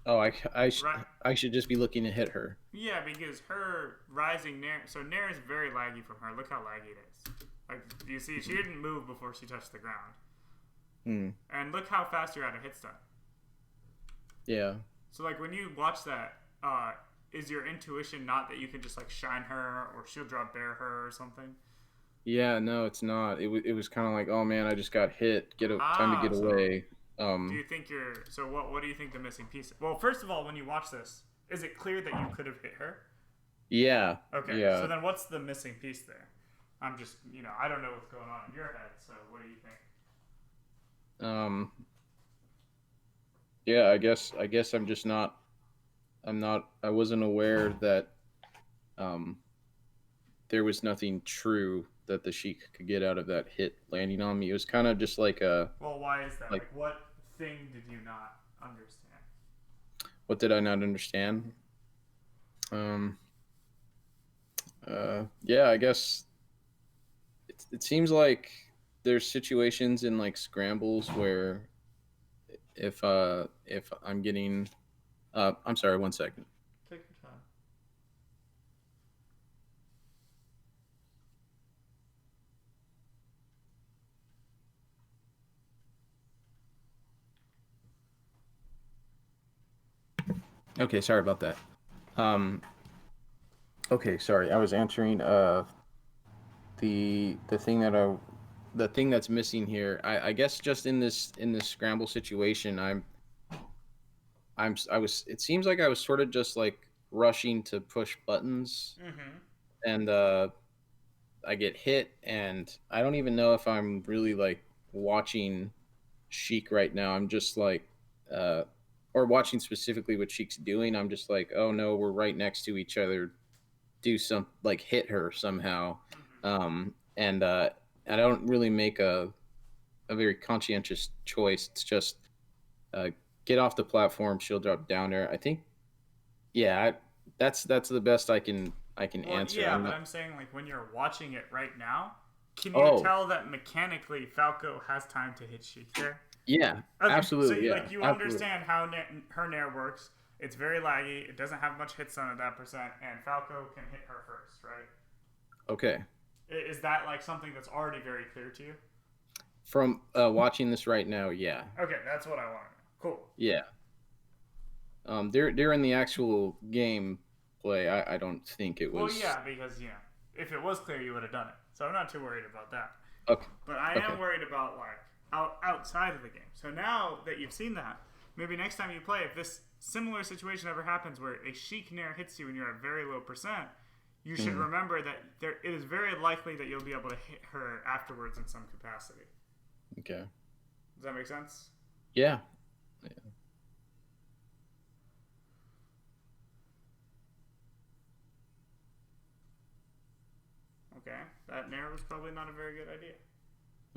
Oh, Right? I should just be looking to hit her. Yeah, because her rising nair. So nair is very laggy from her. Look how laggy it is. Like, you see, she didn't move before she touched the ground. Hmm. And look how fast you're at a hit stun. Yeah. So, like, when you watch that, is your intuition not that you can just, like, shine her or shield drop bear her or something? Yeah, no, it's not. It was kind of like, oh man, I just got hit. Time to Ah, get so away. do you think you're. So, what do you think the missing piece is? Well, first of all, when you watch this, is it clear that you could have hit her? Yeah, Okay, so yeah. then what's the missing piece there? I'm just, I don't know what's going on in your head, so what do you think? Um, yeah. I guess I'm just not. I'm not. I wasn't aware that um there was nothing true that the Sheik could get out of that hit landing on me. It was kind of just like a Well, why is that? like. Like, what thing did you not understand? What did I not understand? Um. Yeah. I guess it seems like there's situations in like scrambles where if I'm getting I'm sorry, one second. Take your time. Okay, sorry about that. Um okay, sorry. I was answering the thing the thing that's missing here. I guess just in this scramble situation, I was it seems like I was sort of just like rushing to push buttons Mm-hmm. and I get hit and I don't even know if I'm really like watching Sheik right now. I'm just like, uh, or watching specifically what Sheik's doing. I'm just like, oh no, we're right next to each other. Do some like hit her somehow, Mm-hmm. and I don't really make a very conscientious choice. It's just uh, get off the platform. She'll drop down there. I think, yeah, that's the best I can Well, answer. yeah, I'm but not. I'm saying, like, when you're watching it right now, can you Oh tell that mechanically Falco has time to hit Sheik there? yeah, Okay, so absolutely, yeah, you absolutely. understand how her nair works. It's very laggy. It doesn't have much hit stun at that percent, and Falco can hit her first, right? Okay, Is that like something that's already very clear to you? from watching this right now, yeah, Okay, that's what I want to know. Cool. yeah. During the actual game play, I don't think it Well, was. yeah, because if it was clear, you would have done it. So I'm not too worried about that. Okay. But I am Okay. worried about like outside of the game. So now that you've seen that, maybe next time you play, if this similar situation ever happens where a sheik nair hits you and you're at very low percent, you should Hmm. remember that it is very likely that you'll be able to hit her afterwards in some capacity. Okay. Does that make sense? Yeah. Okay, that nair was probably not a very good idea.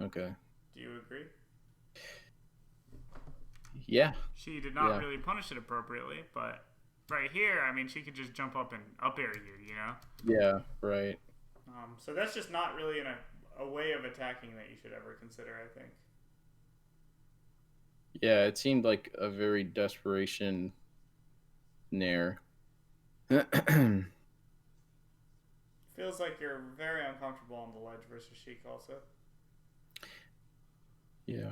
Okay. Do you agree? Yeah. She did not Yeah. really punish it appropriately, but right here, I mean, she could just jump up and up air you. Yeah. Right. So that's just not really a way of attacking that you should ever consider, I think. Yeah. It seemed like a very desperation nair. Feels like you're very uncomfortable on the ledge versus Sheik also. Yeah.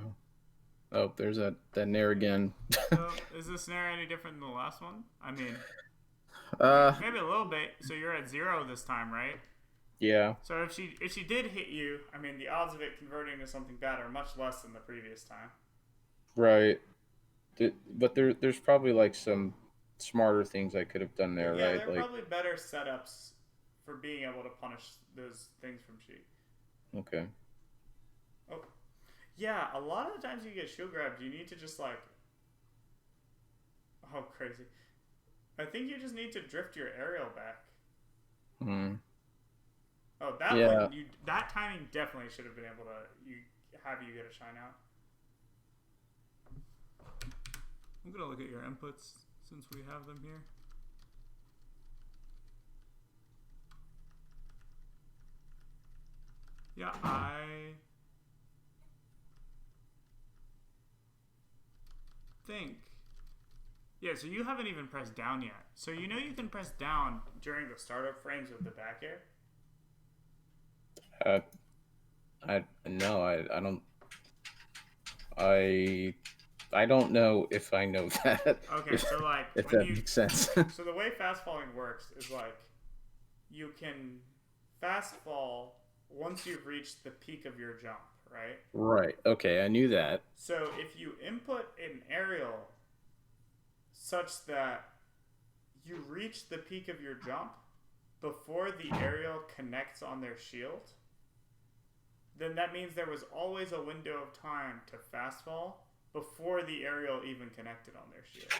Oh, there's that nair again. So is this snare any different than the last one? I mean, uh. maybe a little bit. So you're at 0 this time, right? Yeah. So if she did hit you, I mean, the odds of it converting to something bad are much less than the previous time. Right. But there's probably like some smarter things I could have done there, Yeah, right? there are Like, probably better setups for being able to punish those things from Sheik. okay. Oh, yeah. A lot of the times you get shield grabbed, you need to just like, oh, crazy. I think you just need to drift your aerial back. Hmm. Oh, that Yeah. one, that timing definitely should have been able to have you get a shine out. I'm gonna look at your inputs since we have them here. Yeah, I think. Yeah, so you haven't even pressed down yet. So you can press down during the startup frames of the back air. Uh, I no, I don't. I I don't know if I know that. Okay, If so like if when that you makes sense. so the way fast falling works is like you can fast fall once you've reached the peak of your jump, right? Right. Okay, I knew that. So if you input an aerial such that you reach the peak of your jump before the aerial connects on their shield, then that means there was always a window of time to fast fall before the aerial even connected on their shield.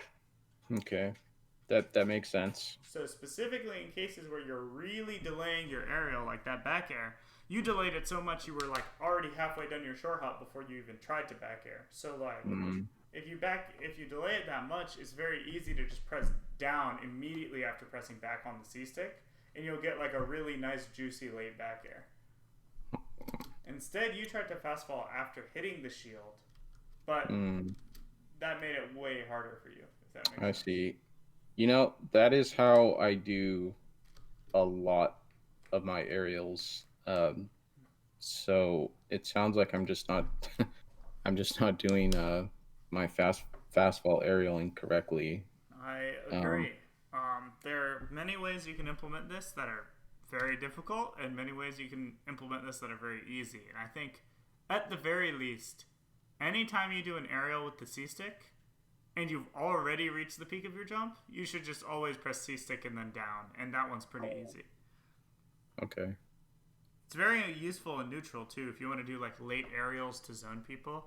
Okay. That makes sense. So specifically in cases where you're really delaying your aerial, like that back air, you delayed it so much you were like already halfway done your short hop before you even tried to back air. So like Mm, if you delay it that much, it's very easy to just press down immediately after pressing back on the C stick, and you'll get like a really nice juicy late back air. Instead, you tried to fast fall after hitting the shield, but mm, that made it way harder for you. If that makes I sense. see. That is how I do a lot of my aerials. So it sounds like I'm just not I'm just not doing my fastball aerialing correctly. I Um, agree. There are many ways you can implement this that are very difficult, and many ways you can implement this that are very easy. And I think, at the very least, anytime you do an aerial with the C stick, and you've already reached the peak of your jump, you should just always press C stick and then down, and that one's pretty easy. okay. It's very useful and neutral too if you want to do like late aerials to zone people.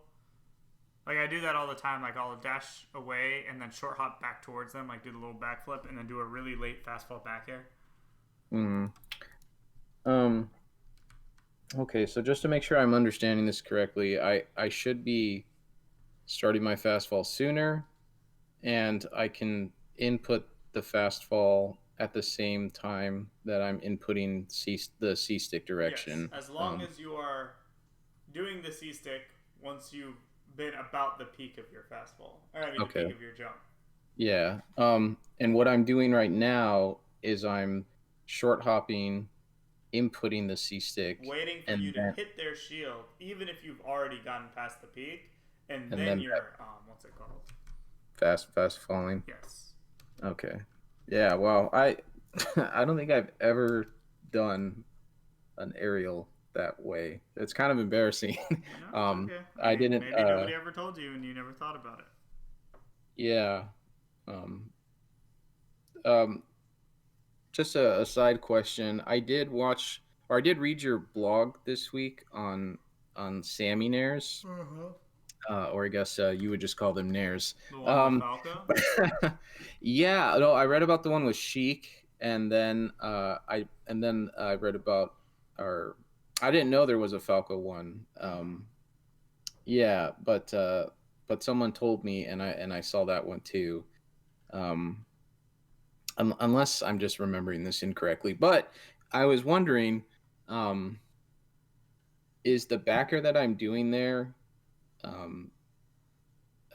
Like I do that all the time. Like I'll dash away and then short hop back towards them, like do the little backflip, and then do a really late fastfall back air. Mm. Um, okay, so just to make sure I'm understanding this correctly, I should be starting my fastball sooner, and I can input the fastball at the same time that I'm inputting the C stick Yes, direction. as long as you are doing the C stick once you've been about the peak of your fastball, or I mean the Okay. peak of your jump. Yeah. And what I'm doing right now is I'm short hopping, inputting the C stick, Waiting for you and to then hit their shield, even if you've already gotten past the peak, and and then then you're what's it called? fast falling. Yes. Okay. Yeah, well, I I don't think I've ever done an aerial that way. It's kind of embarrassing. No, it's okay. I I mean, didn't maybe nobody ever told you and you never thought about it. yeah. Um um just a side question. I did watch or I did read your blog this week on Sammy Nares. Uh-huh. Or I guess you would just call them Nares. The one with Um, Falco? yeah, no, I read about the one with Sheik, and then I read about, or I didn't know there was a Falco one. Yeah, but someone told me, and I saw that one too. Um, unless I'm just remembering this incorrectly, but I was wondering, um, is the backer that I'm doing there? Um,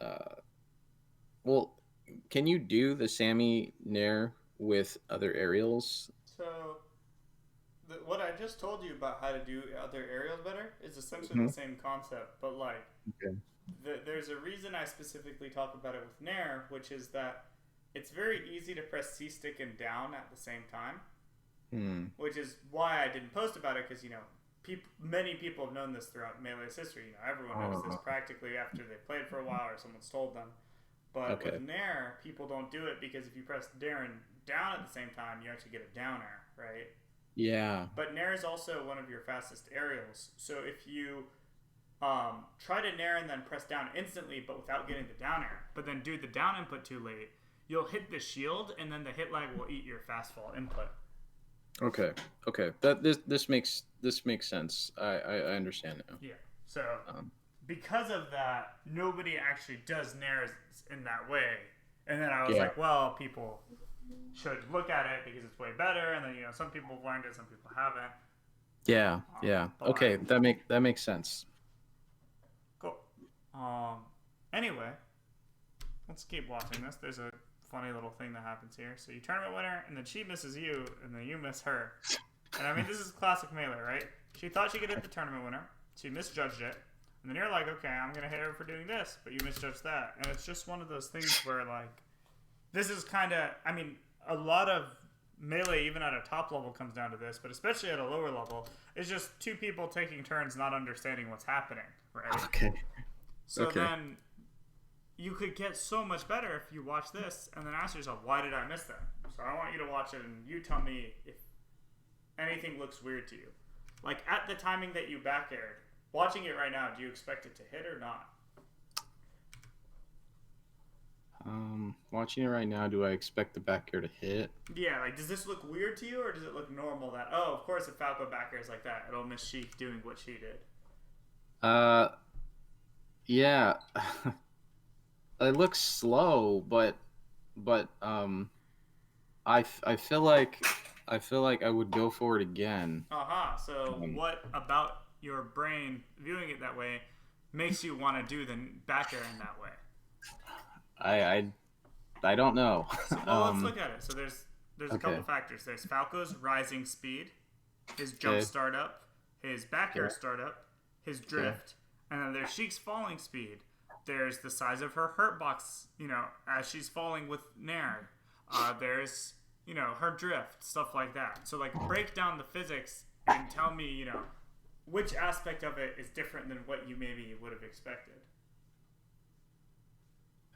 uh, Well, can you do the Sammy Nair with other aerials? So, what I just told you about how to do other aerials better is essentially the Mhm. same concept, but like, Okay. there's a reason I specifically talk about it with Nair, which is that it's very easy to press C stick and down at the same time, Hmm. which is why I didn't post about it because many people have known this throughout Melee's history. Everyone knows this Oh, practically after they played for a while or someone's told them. But with okay. Nair, people don't do it because if you press Darren down at the same time, you actually get a down air, right? Yeah. But Nair is also one of your fastest aerials. So if you try to Nair and then press down instantly, but without getting the down air, but then do the down input too late, you'll hit the shield, and then the hit lag will eat your fast fall input. Okay. Okay. This makes sense. I understand now. Yeah. So Um, because of that, nobody actually does Nairs in that way. And then I was yeah. like, well, people should look at it because it's way better. And then some people have learned it, some people haven't. Yeah. Yeah. But Okay. That makes sense. cool. Um. Anyway, let's keep watching this. There's a funny little thing that happens here. So you tournament winner, and then she misses you, and then you miss her. And I mean, this is classic Melee, right? She thought she could hit the tournament winner. She misjudged it. And then you're like, okay, I'm going to hit her for doing this. But you misjudged that. And it's just one of those things where, like, this is kind of, I mean, a lot of Melee, even at a top level, comes down to this. But especially at a lower level, it's just two people taking turns not understanding what's happening, right? Okay. So Okay. then you could get so much better if you watch this and then ask yourself, why did I miss that? So I want you to watch it and you tell me if anything looks weird to you. Like at the timing that you back aired, watching it right now, do you expect it to hit or not? Watching it right now, do I expect the back air to hit? Yeah, like does this look weird to you or does it look normal that, oh, of course if Falco back airs like that, it'll miss Sheik doing what she did? Uh, yeah. It looks slow, but I feel like I would go for it again. Uh-huh. So Um, what about your brain viewing it that way makes you want to do the back air in that way? I I I don't know. So, well, let's look at it. So there's a couple Okay. factors. There's Falco's rising speed, his jump Okay. startup, his back air Okay. startup, his Okay. drift, and then there's Sheik's falling speed. There's the size of her hurt box, as she's falling with Nair. There's her drift, stuff like that. So like break down the physics and tell me which aspect of it is different than what you maybe would have expected.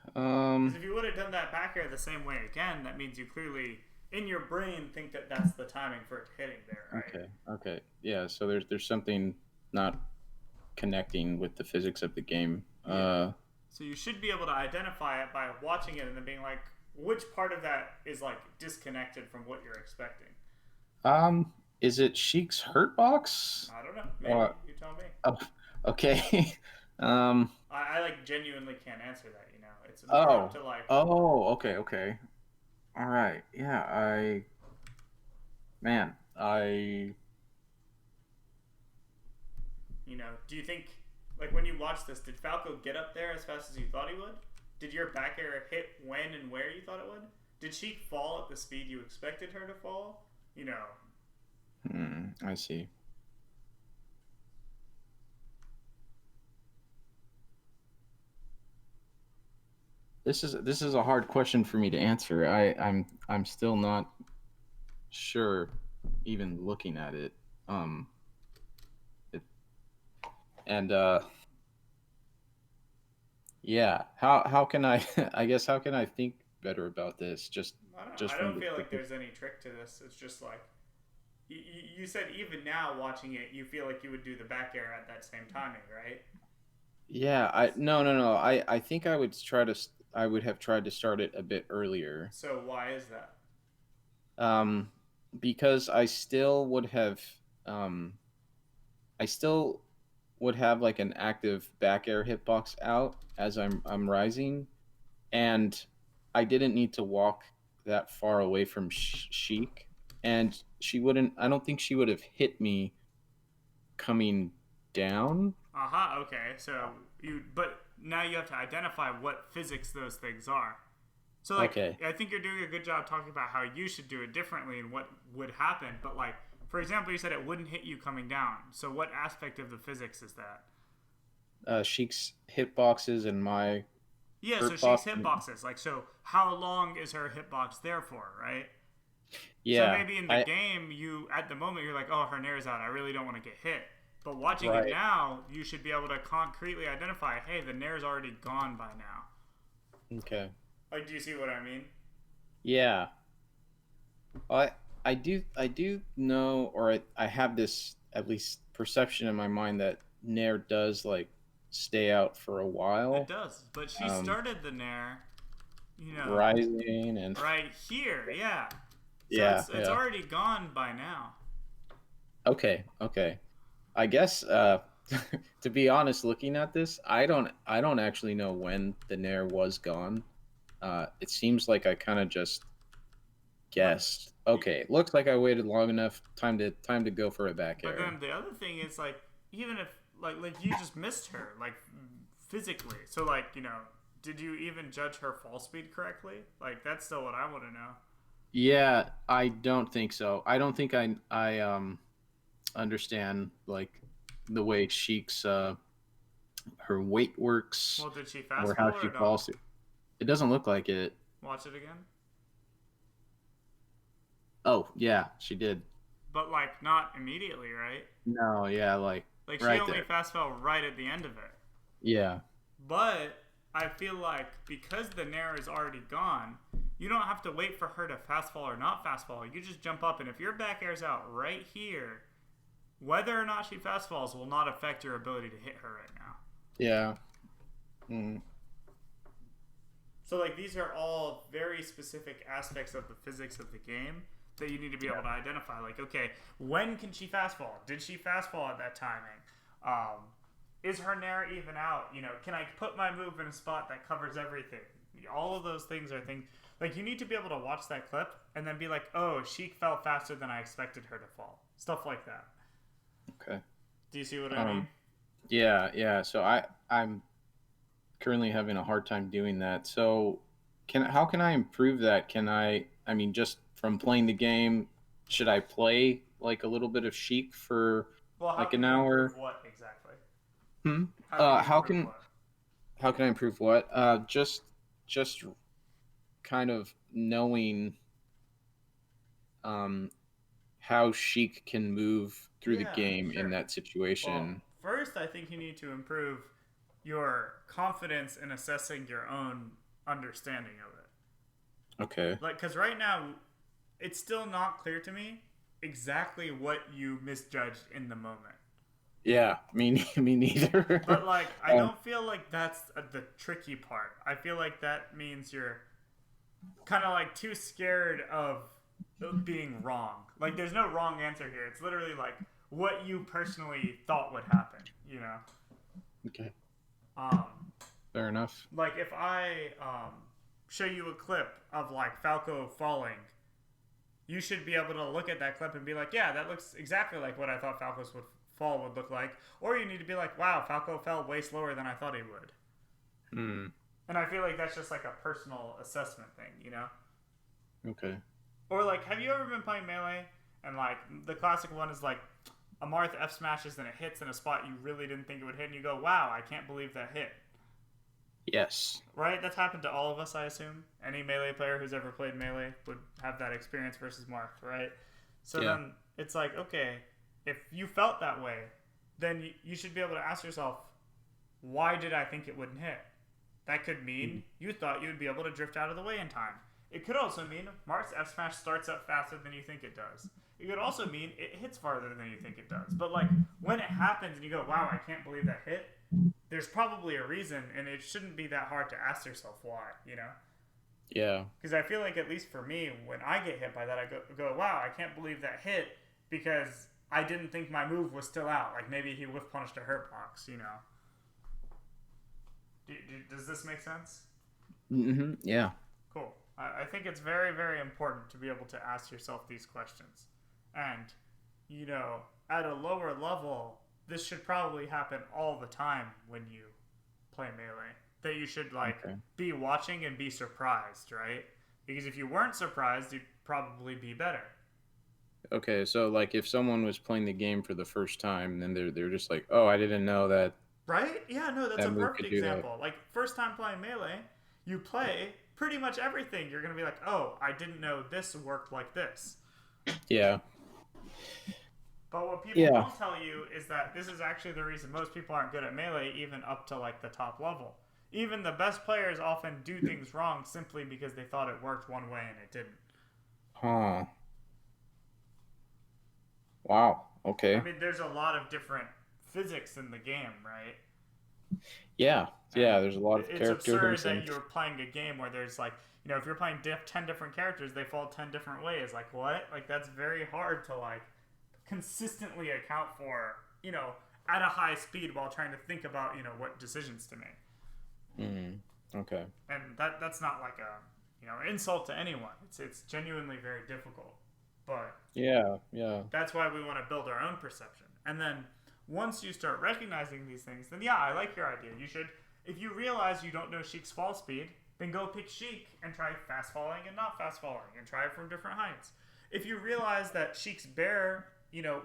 Because Um. if you would have done that back air the same way again, that means you clearly, in your brain, think that that's the timing for it hitting there, right? Okay. Okay. Yeah. So there's something not connecting with the physics of the game. Yeah. So you should be able to identify it by watching it and then being like, which part of that is like disconnected from what you're expecting? Is it Sheik's hurt box? I don't know. Maybe Or you tell me. oh, okay. um. I like genuinely can't answer that. It's more up Oh. to like, Oh. Okay. Okay. All right. Yeah. Man. do you think like when you watch this, did Falco get up there as fast as you thought he would? Did your back air hit when and where you thought it would? Did she fall at the speed you expected her to fall? I see. This is a hard question for me to answer. I'm still not sure, even looking at it. Um, it, and yeah, how can I? I guess how can I think better about this? I don't know. Just I from don't the feel tip like of, there's any trick to this. It's just like you said, even now watching it, you feel like you would do the back air at that same timing, right? yeah. I no. I think I would have tried to start it a bit earlier. So why is that? Um, because um I still would have like an active back air hitbox out as I'm rising, and I didn't need to walk that far away from Sheik, and she wouldn't. I don't think she would have hit me coming down. Aha. Okay. So but now you have to identify what physics those things are. So like, Okay, I think you're doing a good job talking about how you should do it differently and what would happen. But like, for example, you said it wouldn't hit you coming down. So what aspect of the physics is that? Sheik's hitboxes and my Yeah. So hurt she's box. hitboxes. Like, so how long is her hitbox there for, right? So Yeah, maybe in the I game, you at the moment you're like, oh, her nair's out. I really don't want to get hit. But watching it right. now, you should be able to concretely identify, hey, the nair's already gone by now. Okay. Like, do you see what I mean? Yeah, I I do know, or I have this at least perception in my mind that Nair does like stay out for a It while, does. But she um, started the nair, you know, rising and right here. Yeah. So yeah, it's yeah. already gone by now. Okay, okay. I guess to be honest, looking at this, I don't actually know when the Nair was gone. It seems like I kind of just But guessed. Okay, looks like I waited long enough. Time to go for a back but air. then the other thing is like, even if like you just missed her like physically. So like, did you even judge her fall speed correctly? Like, that's still what I want to know. Yeah, I don't think so. I don't think I understand like the way Sheik's her weight works Well, did she or fast how fall she or no? falls. It doesn't look like it. Watch it again. Oh, yeah, she did. But like, not immediately, right? No, yeah, like Like, she right only there. fast fell right at the end of it. Yeah. But I feel like because the nair is already gone, you don't have to wait for her to fast fall or not fast fall. You just jump up, and if your back air's out right here, whether or not she fast falls will not affect your ability to hit her right now. Yeah. Mm. So like, these are all very specific aspects of the physics of the game that you need to be able to identify. Like, okay, when can she fast fall? Did she fast fall at that timing? Um, is her nair even out? Can I put my move in a spot that covers everything? All of those things are things like you need to be able to watch that clip and then be like, oh, Sheik fell faster than I expected her to fall. Stuff like that. Okay. Do you see what I mean? Um yeah, yeah. So I'm currently having a hard time doing that. So can how can I improve that? I mean just from playing the game, should I play like a little bit of Sheik for Well, how like can an you hour? improve what exactly? Hmm. How can you How improve can what? how can I improve what? Just kind of knowing um how Sheik can move through the Yeah, game in sure. that Well, situation. first, I think you need to improve your confidence in assessing your own understanding of it. Okay. Like, because right now, it's still not clear to me exactly what you misjudged in the moment. Yeah, me But, neither. like, I um, don't feel like that's the tricky part. I feel like that means you're kind of like too scared of being wrong. Like, there's no wrong answer here. It's literally like what you personally thought would happen, you know? okay, Um, fair enough. like if I show you a clip of like Falco falling, you should be able to look at that clip and be like, yeah, that looks exactly like what I thought Falco's would fall would look like. Or you need to be like, wow, Falco fell way slower than I thought he would. Hmm. And I feel like that's just like a personal assessment thing, you know? Okay. Or like, have you ever been playing Melee and like the classic one is like a Marth F smashes and it hits in a spot you really didn't think it would hit, and you go, wow, I can't believe that hit. Yes. right? That's happened to all of us, I assume. Any Melee player who's ever played Melee would have that experience versus Marth, right? So Yeah. then it's like, okay, if you felt that way, then you should be able to ask yourself, why did I think it wouldn't hit? That could mean you thought you would be able to drift out of the way in time. It could also mean Marth's F Smash starts up faster than you think it does. It could also mean it hits farther than you think it does. But like when it happens and you go, wow, I can't believe that hit, there's probably a reason, and it shouldn't be that hard to ask yourself why, you know? Yeah. Because I feel like, at least for me, when I get hit by that, I go, wow, I can't believe that hit because I didn't think my move was still out. Like maybe he whiff punished a hurt box, you know? Does this make sense? Yeah. Cool. I think it's very, very important to be able to ask yourself these questions. And, you know, at a lower level, this should probably happen all the time when you play Melee. That you should, like, Okay. be watching and be surprised, right? Because if you weren't surprised, you'd probably be better. Okay. So like, if someone was playing the game for the first time, then they're just like, oh, I didn't know that Right? Yeah, no, that's that a move perfect could do that. example. Like, first time playing Melee, you play pretty much everything. You're going to be like, oh, I didn't know this worked like this. Yeah. But what people Yeah. don't tell you is that this is actually the reason most people aren't good at Melee, even up to like the top level. Even the best players often do things wrong simply because they thought it worked one way and it didn't. Huh. Wow. I Okay. mean, there's a lot of different physics in the game, right? Yeah. And Yeah. There's a lot of it's characters absurd and that you're playing a game where there's like, you know, if you're playing 10 different characters, they fall 10 different ways. Like, what? Like, that's very hard to, like, consistently account for, you know, at a high speed while trying to think about, you know, what decisions to make. okay. And that's not like a, you know, insult to anyone. It's genuinely very difficult. But Yeah. Yeah. that's why we want to build our own perception. And then once you start recognizing these things, then yeah, I like your idea. You should, if you realize you don't know Sheik's fall speed, then go pick Sheik and try fast falling and not fast falling and try it from different heights. If you realize that Sheik's bear, you know,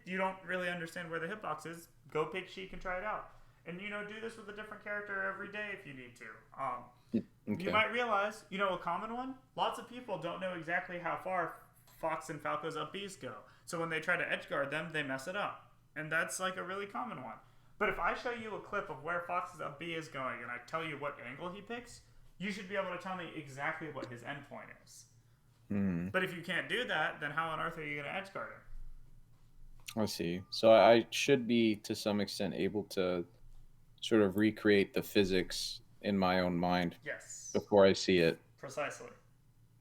you don't really understand where the hitbox is, go pick Sheik and try it out. And you know, do this with a different character every day if you need to. You Okay. might realize, you know, a common one. Lots of people don't know exactly how far Fox and Falco's up Bs go. So when they try to edge guard them, they mess it up. And that's like a really common one. But if I show you a clip of where Fox's up B is going and I tell you what angle he picks, you should be able to tell me exactly what his endpoint is. But if you can't do that, then how on earth are you going to edge guard him? I see. So I should be to some extent able to sort of recreate the physics in my own mind Yes, before I see it. precisely.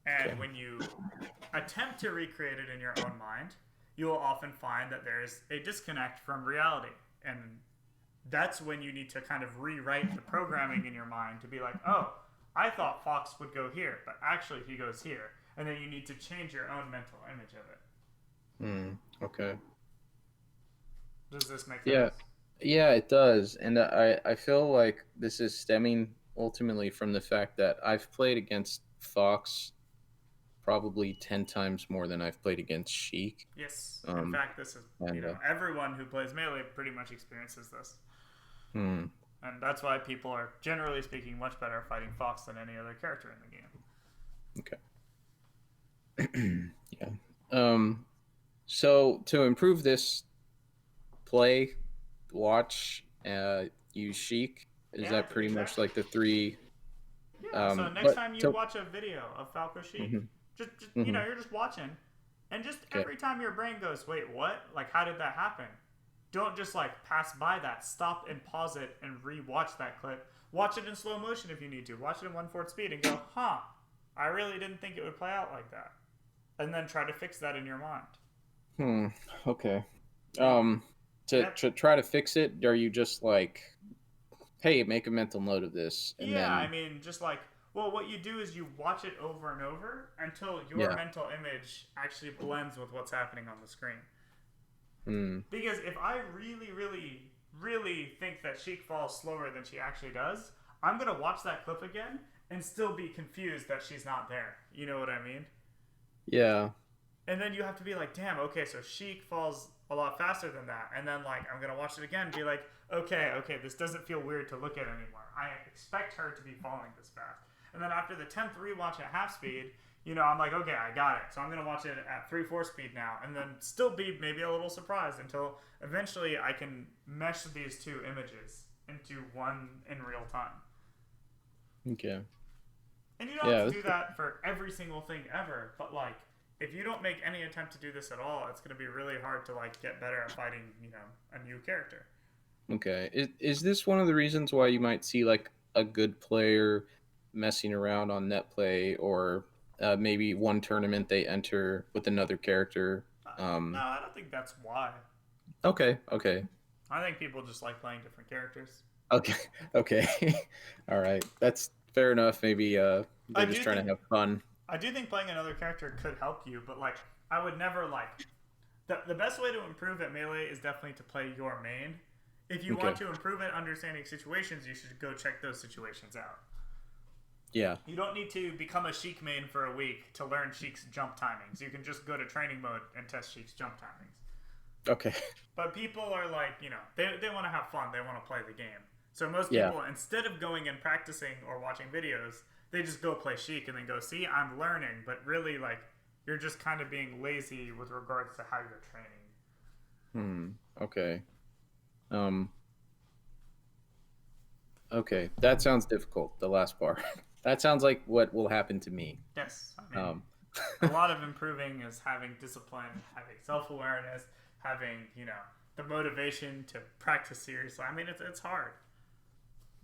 And Okay. when you attempt to recreate it in your own mind, you will often find that there's a disconnect from reality. And that's when you need to kind of rewrite the programming in your mind to be like, oh, I thought Fox would go here, but actually he goes here. And then you need to change your own mental image of it. Okay. Does this make Yeah. sense? Yeah, it does. And I feel like this is stemming ultimately from the fact that I've played against Fox probably 10 times more than I've played against Sheik. Yes. In Um, fact, this is, you and know, everyone who plays Melee pretty much experiences this. hmm, And that's why people are, generally speaking, much better at fighting Fox than any other character in the game. okay. Yeah. Um, so to improve this play, watch, use Sheik. Is Yeah, that pretty much exactly. like the three? Yeah, so next But time you to, watch a video of Falco Sheik, mhm, just you know, mhm, you're just watching, and just okay. every time your brain goes, "Wait, what? Like, how did that happen?" Don't just like pass by that. Stop and pause it and re-watch that clip. Watch it in slow motion if you need to. Watch it in 1/4 speed and go, "Huh, I really didn't think it would play out like that." And then try to fix that in your mind. Hmm. Okay. And Um, yep, to try to fix it, are you just like, hey, make a mental note of this, and yeah, I then mean, just like, well, what you do is you watch it over and over until your yeah. mental image actually blends with what's happening on the screen. Hmm. Because if I really, really, really think that Sheik falls slower than she actually does, I'm gonna watch that clip again and still be confused that she's not there. You know what I mean? Yeah. And then you have to be like, damn, okay, so Sheik falls a lot faster than that. And then like I'm gonna watch it again and be like, okay, this doesn't feel weird to look at anymore. I expect her to be falling this fast. And then after the 10th rewatch at half speed, I'm like, okay, I got it. So I'm gonna watch it at 3/4 speed now, and then still be maybe a little surprised until eventually I can mesh these two images into one in real time. Okay. And you don't have Yeah. to do that for every single thing ever, but like if you don't make any attempt to do this at all, it's going to be really hard to like get better at fighting, a new character. Okay. Is this one of the reasons why you might see like a good player messing around on net play, or maybe one tournament they enter with another character? No, I don't think that's why. Okay. Okay. I think people just like playing different characters. Okay. Okay. All right. That's fair enough. Maybe I they're just do trying think to have fun. I do think playing another character could help you, but like I would never like the best way to improve at melee is definitely to play your main. If you Okay. want to improve at understanding situations, you should go check those situations out. Yeah. You don't need to become a Sheik main for a week to learn Sheik's jump timings. You can just go to training mode and test Sheik's jump timings. Okay. But people are like, they want to have fun. They want to play the game. So most Yeah. people, instead of going and practicing or watching videos, they just go play Sheik and then go, see, I'm learning. But really, like, you're just kind of being lazy with regards to how you're training. Okay. Um. Okay. That sounds difficult. The last part. That sounds like what will happen to me. Yes. I mean, Um. a lot of improving is having discipline, having self awareness, having, the motivation to practice seriously. I mean, it's hard.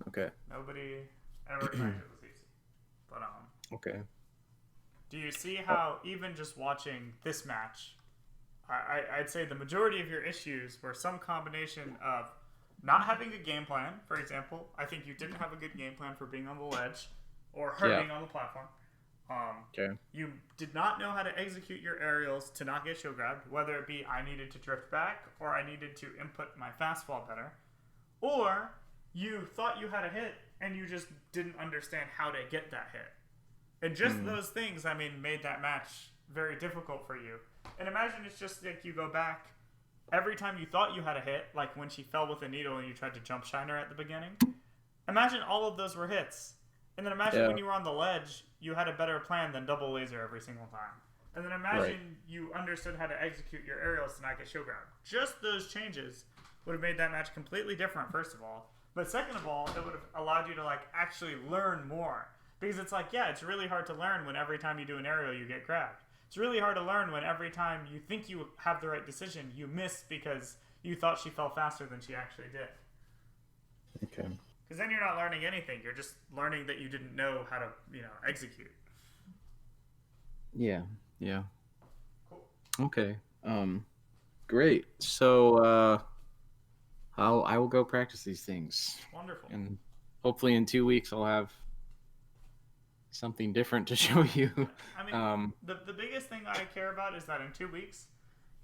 Okay. Nobody ever claimed it was easy. But Okay. do you see how even just watching this match, I'd say the majority of your issues were some combination of not having a game plan. For example, I think you didn't have a good game plan for being on the ledge or her Yeah. being on the platform. Okay. You did not know how to execute your aerials to not get shield grabbed, whether it be I needed to drift back or I needed to input my fastball better, or you thought you had a hit and you just didn't understand how to get that hit. And just those things, I mean, made that match very difficult for you. And imagine it's just like you go back every time you thought you had a hit, like when she fell with a needle and you tried to jump shine her at the beginning. Imagine all of those were hits. And then imagine Yeah. when you were on the ledge, you had a better plan than double laser every single time. And then imagine you understood how to execute your aerials to not get shield ground. Just those changes would have made that match completely different, first of all. But second of all, it would have allowed you to like actually learn more. Because it's like, yeah, it's really hard to learn when every time you do an aerial you get grabbed. It's really hard to learn when every time you think you have the right decision, you miss because you thought she fell faster than she actually did. Okay. Because then you're not learning anything. You're just learning that you didn't know how to, execute. Yeah. Yeah. Cool. Okay. Great. So I will go practice these things, Wonderful. and hopefully in 2 weeks I'll have something different to show you. I mean, the biggest thing I care about is that in 2 weeks,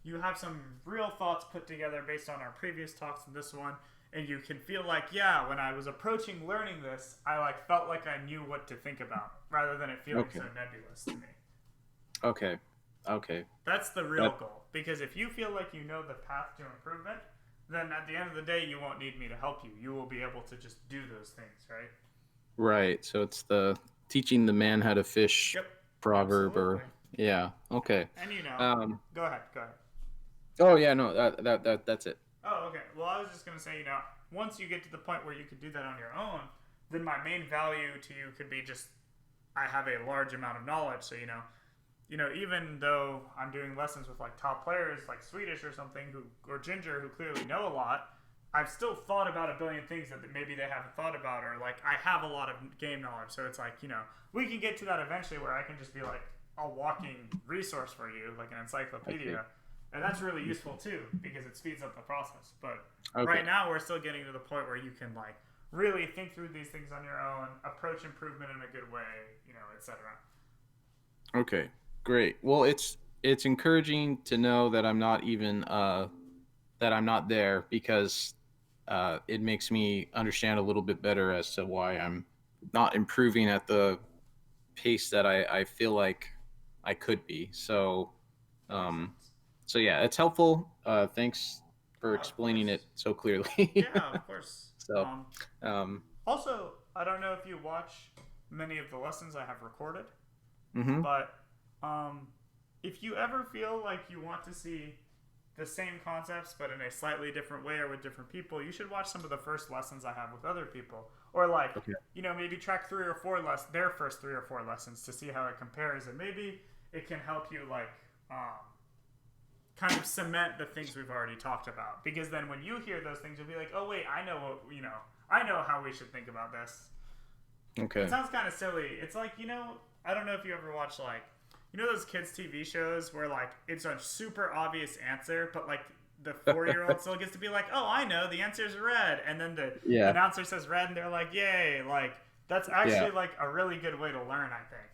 you have some real thoughts put together based on our previous talks and this one, and you can feel like, yeah, when I was approaching learning this, I like felt like I knew what to think about, rather than it feeling Okay. so nebulous to me. Okay. Okay. That's the real goal. Because if you feel like you know the path to improvement, then at the end of the day, you won't need me to help you. You will be able to just do those things, right? Right. So it's the teaching the man how to fish Yep. proverb, Absolutely. or yeah. Okay. And go ahead. Oh yeah. No. That's it. Oh, okay. Well, I was just going to say, once you get to the point where you could do that on your own, then my main value to you could be just I have a large amount of knowledge. So, even though I'm doing lessons with like top players like Swedish or something or Ginger who clearly know a lot, I've still thought about a billion things that maybe they haven't thought about, or like I have a lot of game knowledge. So it's like, we can get to that eventually where I can just be like a walking resource for you, like an encyclopedia. Okay. And that's really useful too because it speeds up the process. But Okay. right now we're still getting to the point where you can like really think through these things on your own, approach improvement in a good way, etc. Okay. Great. Well, it's encouraging to know that I'm not even that I'm not there, because it makes me understand a little bit better as to why I'm not improving at the pace that I feel like I could be. So That makes um, sense. so yeah, it's helpful. Thanks for Yeah, of explaining course. it so clearly. Yeah, of course. So, um, Also, I don't know if you watch many of the lessons I have recorded, hmm but um, if you ever feel like you want to see the same concepts but in a slightly different way or with different people, you should watch some of the first lessons I have with other people, or like okay, maybe track their first 3 or 4 lessons to see how it compares, and maybe it can help you like kind of cement the things we've already talked about. Because then when you hear those things, you'll be like, oh wait, I know what I know how we should think about this. It okay, sounds kind of silly. It's like I don't know if you ever watch like those kids TV shows where like it's a super obvious answer, but like the 4-year-old still gets to be like, oh, I know the answer is red, and then the yeah, announcer says red, and they're like, yay! Like that's yeah, actually like a really good way to learn, I think.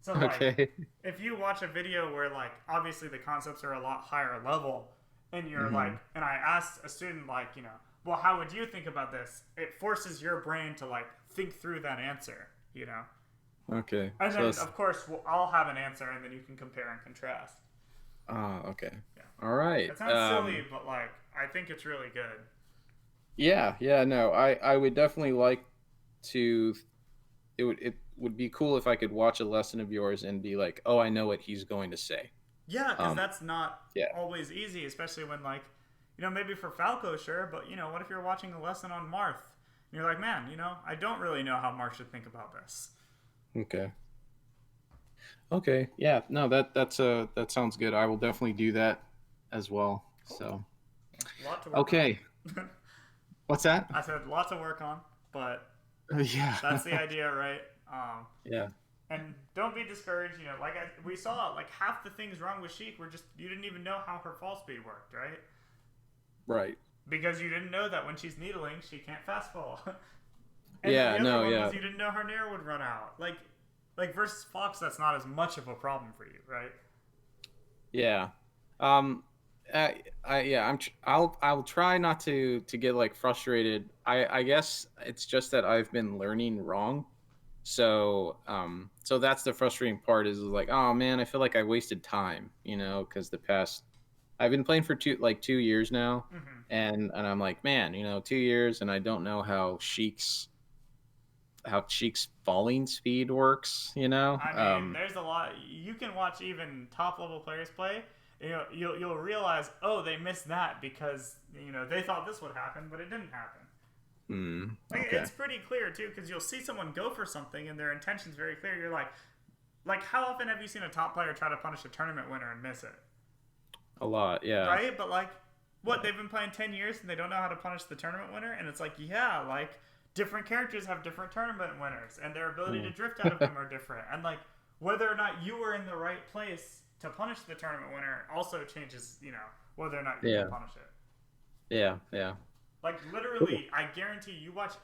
So like okay, if you watch a video where like obviously the concepts are a lot higher level, and you're like, hmm and I asked a student like, well, how would you think about this? It forces your brain to like think through that answer. okay. And So then it's of course I'll have an answer, and then you can compare and contrast. okay. Yeah, All right. it sounds silly, but like I think it's really good. Yeah, yeah, no, I would definitely like to. It would be cool if I could watch a lesson of yours and be like, oh, I know what he's going to say. Yeah, because Um, that's not yeah, always easy, especially when like maybe for Falco, sure, but what if you're watching a lesson on Marth and you're like, man, I don't really know how Marth should think about this. okay. Okay. Yeah. No, that sounds good. I will definitely do that as well. Cool. So, A lot to work okay. on. What's that? I said lots to work on, but Yeah. that's the idea, right? Yeah. And don't be discouraged. Like we saw, like half the things wrong with Sheik were just you didn't even know how her fall speed worked, right? Right. Because you didn't know that when she's needling, she can't fast fall. And then Yeah. the other No. one Yeah. was you didn't know her nair would run out. Like versus Fox, that's not as much of a problem for you, right? Yeah. Um. Yeah. I'll try not to get like frustrated. I guess it's just that I've been learning wrong. So that's the frustrating part is like, oh man, I feel like I wasted time, because the past I've been playing for 2 years now, Mm-hmm. and I'm like, man, 2 years, and I don't know how Sheik's falling speed works. I mean, there's a lot. You can watch even top level players play. You'll realize, oh, they missed that because they thought this would happen, but it didn't happen. Like Okay, it's pretty clear too, because you'll see someone go for something and their intention's very clear. You're like how often have you seen a top player try to punish a tournament winner and miss it? a lot, yeah, Right? But like, what they've been playing 10 years and they don't know how to punish the tournament winner, and it's like, yeah, like different characters have different tournament winners, and their ability to Mm. drift out of them are different, and like whether or not you were in the right place to punish the tournament winner also changes, whether or not you can yeah, punish it. yeah, yeah. Like Cool. literally, I guarantee you watch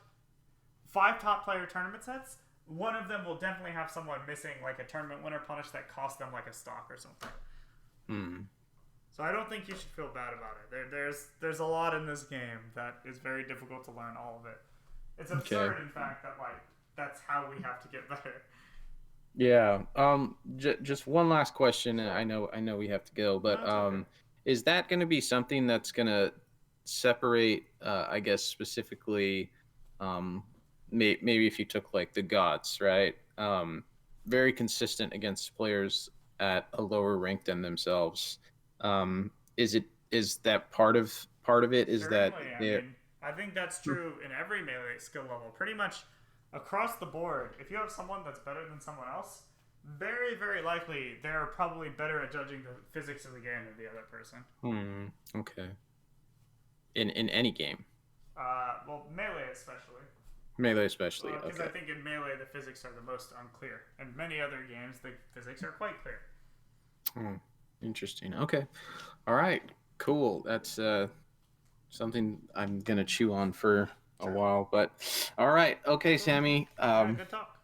5 top player tournament sets. One of them will definitely have someone missing like a tournament winner punish that cost them like a stock or something. Hmm. So I don't think you should feel bad about it. There's a lot in this game that is very difficult to learn all of it. It's Okay. absurd, in fact, that like that's how we have to get better. Yeah. Just one last question, and Sure. I know we have to go, No, but it's okay. is that going to be something that's going to separate? I guess specifically, um, maybe if you took like the gods, right? Very consistent against players at a lower rank than themselves. Is that part of it? Is that Certainly, I they're mean, I think that's true in every melee skill level. Pretty much across the board, if you have someone that's better than someone else, very, very likely they're probably better at judging the physics of the game than the other person. okay in any game, Well, melee especially. melee especially. Because I Okay. think in melee the physics are the most unclear. In many other games, the physics are quite clear. Hmm. Interesting. Okay. All right. Cool. That's something I'm gonna chew on for a Sure. while. But all right. Okay, Cool. Sammy. Yeah, good talk.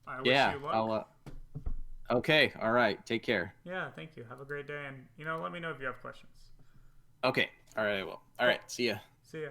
I wish Yeah. you luck. I'll. Okay. All right. Take care. Yeah, thank you. Have a great day, and let me know if you have questions. Okay. All right. I will. All Cool. right. See ya. See ya.